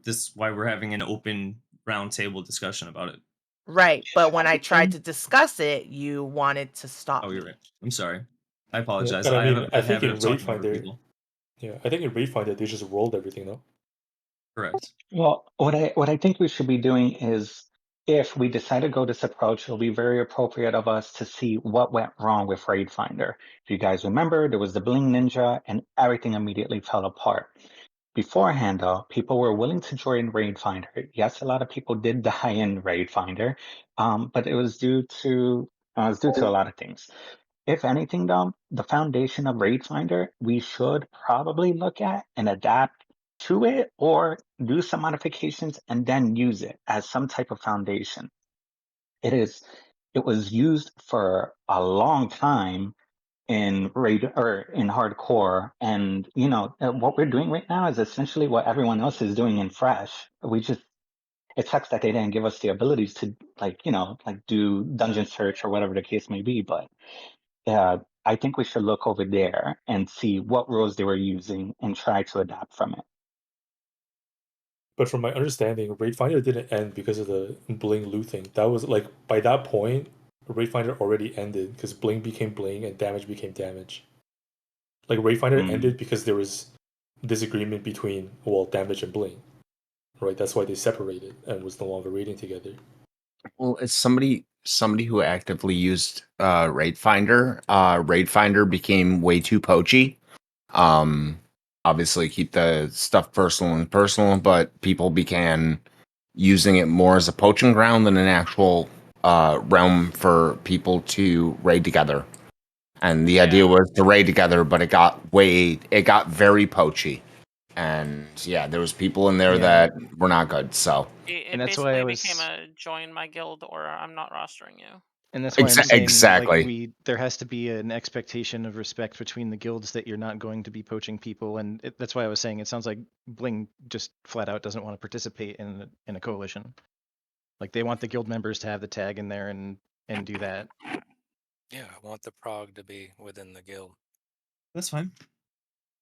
we're having an open roundtable discussion about it. Right, but when I tried to discuss it, you wanted to stop Oh, me. you're right. I'm sorry. I Yeah, apologize. and I I have mean, a I bad think habit in of Raid talking over Finder, people. yeah, I think in Raid Finder they just rolled everything, no? Correct. Well, what I think we should be doing is, if we decide to go this approach, it'll be very appropriate of us to see what went wrong with Raid Finder. If you guys remember, there was the Bling Ninja, and everything immediately fell apart. Beforehand, though, people were willing to join Raid Finder. Yes, a lot of people did die in Raid Finder, but it was due to a lot of things. If anything, though, the foundation of Raid Finder, we should probably look at and adapt to it or do some modifications and then use it as some type of foundation. It was used for a long time in raid or in hardcore, and what we're doing right now is essentially what everyone else is doing in fresh. It sucks that they didn't give us the abilities to like do dungeon search or whatever the case may be, but I think we should look over there and see what rules they were using and try to adapt from it. But from my understanding, Raid Finder didn't end because of the Bling loot thing. That was like by that point, Raid Finder already ended because Bling became Bling and damage became damage. Like Raid Finder ended because there was disagreement between damage and Bling, right? That's why they separated and was no longer raiding together. Well, as somebody who actively used Raid Finder, Raid Finder became way too poachy. Obviously keep the stuff personal, but people began using it more as a poaching ground than an actual realm for people to raid together. And the idea was to raid together, but it got very poachy. And yeah, there was people in there that were not good. So And that's why basically I became was a join my guild or I'm not rostering you. And that's why I'm saying exactly. there has to be an expectation of respect between the guilds that you're not going to be poaching people, and that's why I was saying it sounds like Bling just flat out doesn't want to participate in a coalition. Like they want the guild members to have the tag in there and do that. Yeah, I want the prog to be within the guild. That's fine.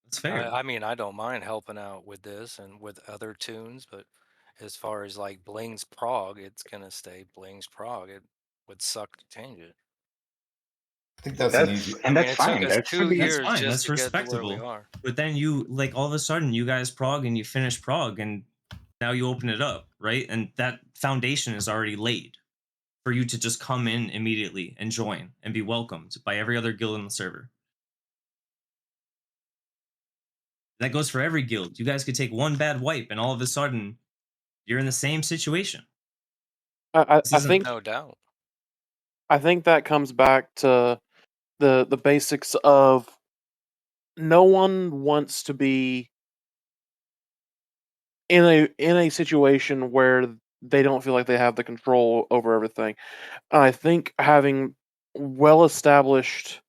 That's fair. I mean, I don't mind helping out with this and with other tunes, but as far as like Bling's prog, it's gonna stay Bling's prog. It would suck to change it. I think that's an easy. I mean, it took fine. us That's 2 That's years fine. just That's to get to where we respectable. are. But then you like all of a sudden you guys prog and you finish prog and now you open it up, right? And that foundation is already laid for you to just come in immediately and join and be welcomed by every other guild in the server. That goes for every guild. You guys could take one bad wipe and all of a sudden you're in the same situation. I This isn't think No doubt. I think that comes back to the basics of no one wants to be in a situation where they don't feel like they have the control over everything. And I think having well established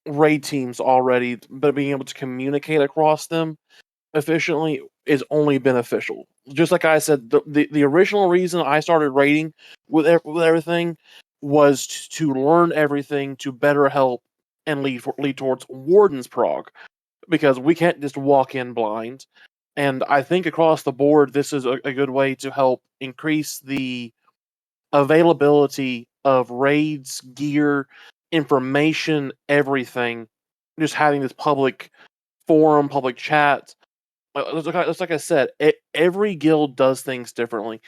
raid teams already, but being able to communicate across them efficiently is only beneficial. Just like I said, the original reason I started raiding with everything was to learn everything to better help and lead towards Warden's prog, because we can't just walk in blind. And I think across the board, this is a good way to help increase the availability of raids, gear, information, everything. Just having this public forum, public chat. It's like I said, every guild does things differently,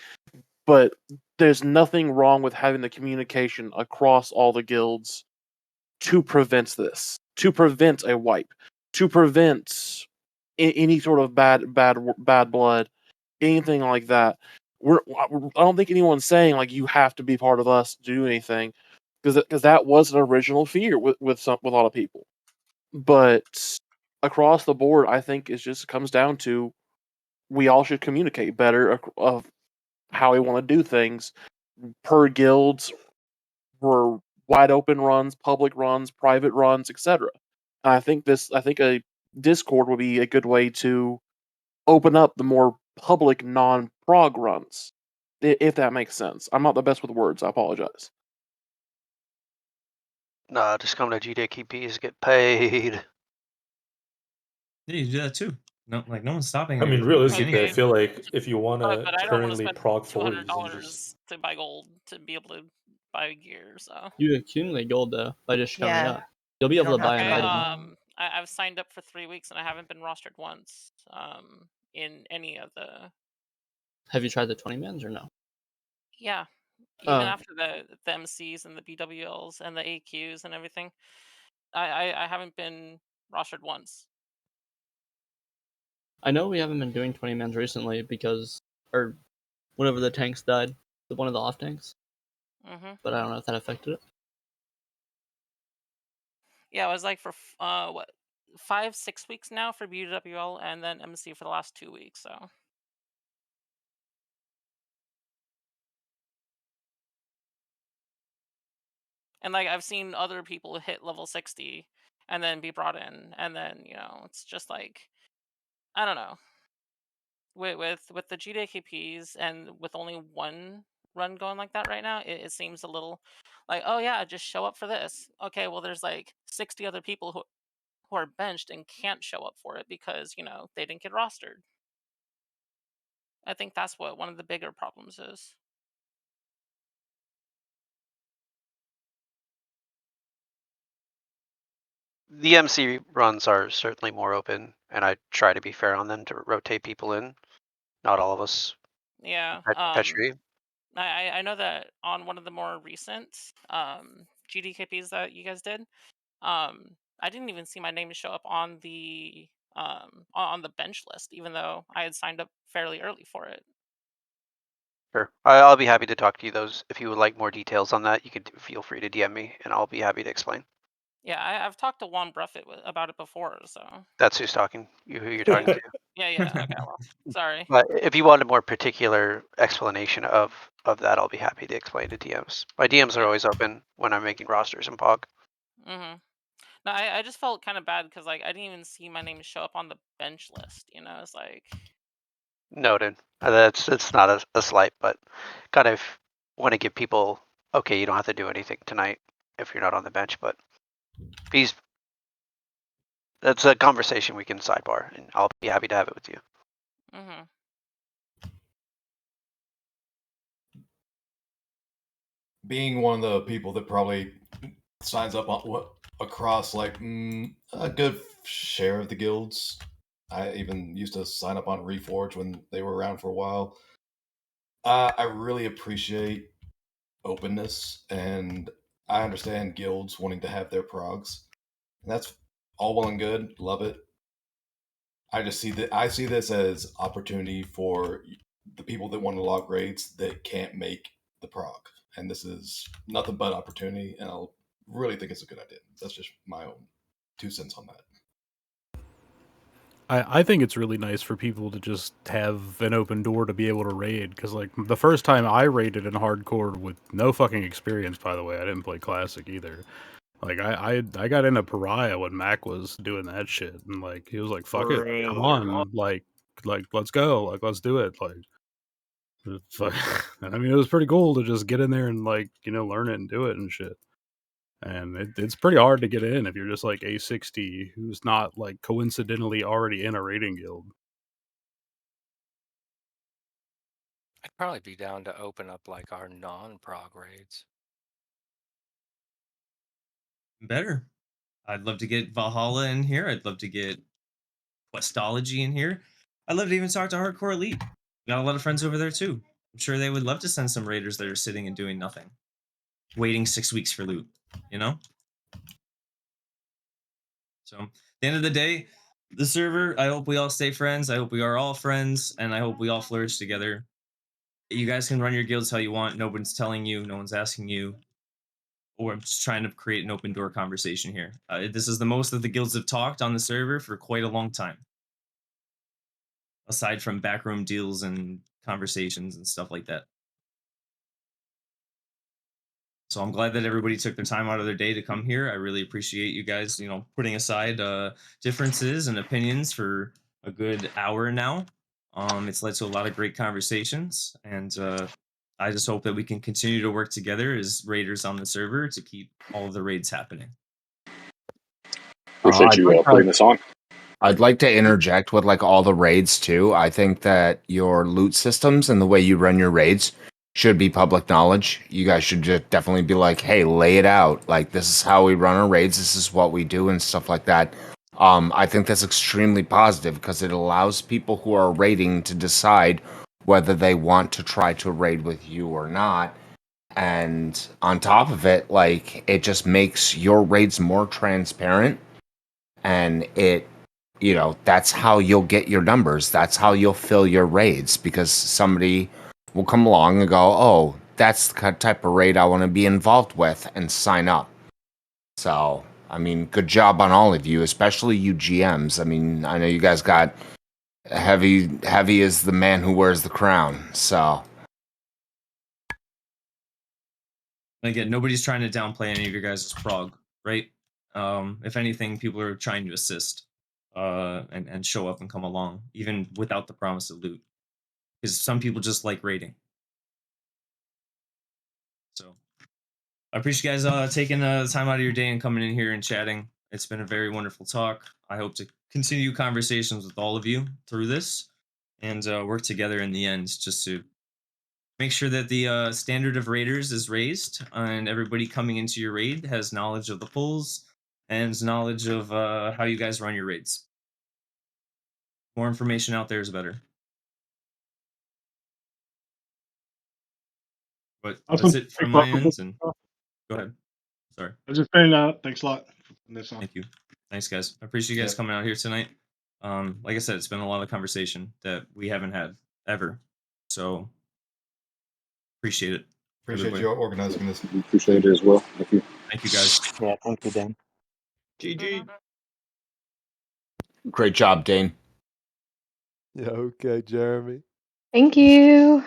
but there's nothing wrong with having the communication across all the guilds to prevent this, to prevent a wipe, to prevent any sort of bad blood, anything like that. I don't think anyone's saying like you have to be part of us to do anything, because that was an original fear with a lot of people. But across the board, I think it just comes down to we all should communicate better of how we want to do things per guilds, for wide open runs, public runs, private runs, etc. I think a Discord would be a good way to open up the more public non-prog runs, if that makes sense. I'm not the best with words. I apologize. Nah, just come to GDKPs, get paid. Yeah, you do that too. No, like no one's stopping I you mean, from getting realistically, I paid. feel like if you want to But I don't want to currently spend prog $200 40s, you just to buy gold to be able to buy gear. So You accumulate gold though by just showing Yeah, up. You'll be you able don't to have buy to an okay. buy item. gold. I've signed up for 3 weeks and I haven't been rostered once. In any of the Have you tried the 20 mans or no? yeah, even Oh, after the MCs and the BWLs and the AQs and everything, I haven't been rostered once. I know we haven't been doing 20 mans recently because, or whenever the tanks died, one of the off tanks. Mhm. But I don't know if that affected it. Yeah, it was like for what 5-6 weeks now for BWL and then MC for the last 2 weeks. So and like I've seen other people hit level 60 and then be brought in, and then it's just like I don't know. With the GDKPs and with only one run going like that right now, it seems a little like, oh yeah, just show up for this. Okay, well there's like 60 other people who are benched and can't show up for it because they didn't get rostered. I think that's what one of the bigger problems is. The MC runs are certainly more open, and I try to be fair on them to rotate people in. Not all of us Yeah. perpetuate. I know that on one of the more recent GDKPs that you guys did, I didn't even see my name show up on the on the bench list, even though I had signed up fairly early for it. Sure. I'll be happy to talk to you those. If you would like more details on that, you could feel free to DM me, and I'll be happy to explain. Yeah, I've talked to Juan Bruffett about it before, so. That's who's talking. Who you're talking to. Yeah. Okay. Well, sorry. But if you want a more particular explanation of that, I'll be happy to explain to DMs. My DMs are always open when I'm making rosters in POG. Mhm. No, I just felt kind of bad because like I didn't even see my name show up on the bench list. It's like. Noted. It's not a slight, but kind of want to give people, okay, you don't have to do anything tonight if you're not on the bench, but please, that's a conversation we can sidebar, and I'll be happy to have it with you. Mhm. Being one of the people that probably signs up on across like a good share of the guilds. I even used to sign up on Reforge when they were around for a while. I really appreciate openness, and I understand guilds wanting to have their progs. And that's all well and good. Love it. I see this as opportunity for the people that want to log raids that can't make the prog, and this is nothing but opportunity. And I really think it's a good idea. That's just my own 2 cents on that. I think it's really nice for people to just have an open door to be able to raid, because like the first time I raided in hardcore with no fucking experience, by the way, I didn't play classic either. Like I got into pariah when Mac was doing that shit, and like he was like, "Fuck it, come on, like let's go, like let's do it." Like, I mean, it was pretty cool to just get in there and like learn it and do it and shit. And it's pretty hard to get in if you're just like A60 who's not like coincidentally already in a raiding guild. I'd probably be down to open up like our non-prog raids. Better. I'd love to get Valhalla in here. I'd love to get Questology in here. I'd love to even talk to Hardcore Elite. Got a lot of friends over there too. I'm sure they would love to send some raiders that are sitting and doing nothing, waiting 6 weeks for loot. So at the end of the day, the server, I hope we all stay friends. I hope we are all friends, and I hope we all flourish together. You guys can run your guilds how you want. No one's telling you. No one's asking you. Or I'm just trying to create an open door conversation here. This is the most that the guilds have talked on the server for quite a long time. Aside from backroom deals and conversations and stuff like that. So I'm glad that everybody took their time out of their day to come here. I really appreciate you guys, putting aside differences and opinions for a good hour now. It's led to a lot of great conversations, and I just hope that we can continue to work together as raiders on the server to keep all of the raids happening. Appreciate I'd you like putting this on. I'd like to interject with like all the raids too. I think that your loot systems and the way you run your raids should be public knowledge. You guys should just definitely be like, hey, lay it out. Like this is how we run our raids. This is what we do and stuff like that. I think that's extremely positive because it allows people who are raiding to decide whether they want to try to raid with you or not. And on top of it, like it just makes your raids more transparent, and that's how you'll get your numbers. That's how you'll fill your raids, because somebody will come along and go, oh, that's the type of raid I want to be involved with, and sign up. So, I mean, good job on all of you, especially you GMs. I mean, I know you guys got heavy is the man who wears the crown. So, again, nobody's trying to downplay any of your guys' prog, right? If anything, people are trying to assist and show up and come along, even without the promise of loot. Because some people just like raiding. So I appreciate you guys taking the time out of your day and coming in here and chatting. It's been a very wonderful talk. I hope to continue conversations with all of you through this and work together in the end just to make sure that the standard of raiders is raised and everybody coming into your raid has knowledge of the pulls and knowledge of how you guys run your raids. More information out there is better. But Awesome. that's it from Thanks a my lot for end. booking. And go ahead. Sorry. I was just saying, thanks a lot for putting this on. Thank you. Thanks, guys. I appreciate you guys Yeah. coming out here tonight. Like I said, it's been a lot of conversation that we haven't had ever. So appreciate it. Appreciate everybody. you organizing this. Appreciate it as well. Thank you. Thank you, guys. Yeah, thank you, Dan. GG. great job, Dane. Yeah, okay, Jeremy. Thank you.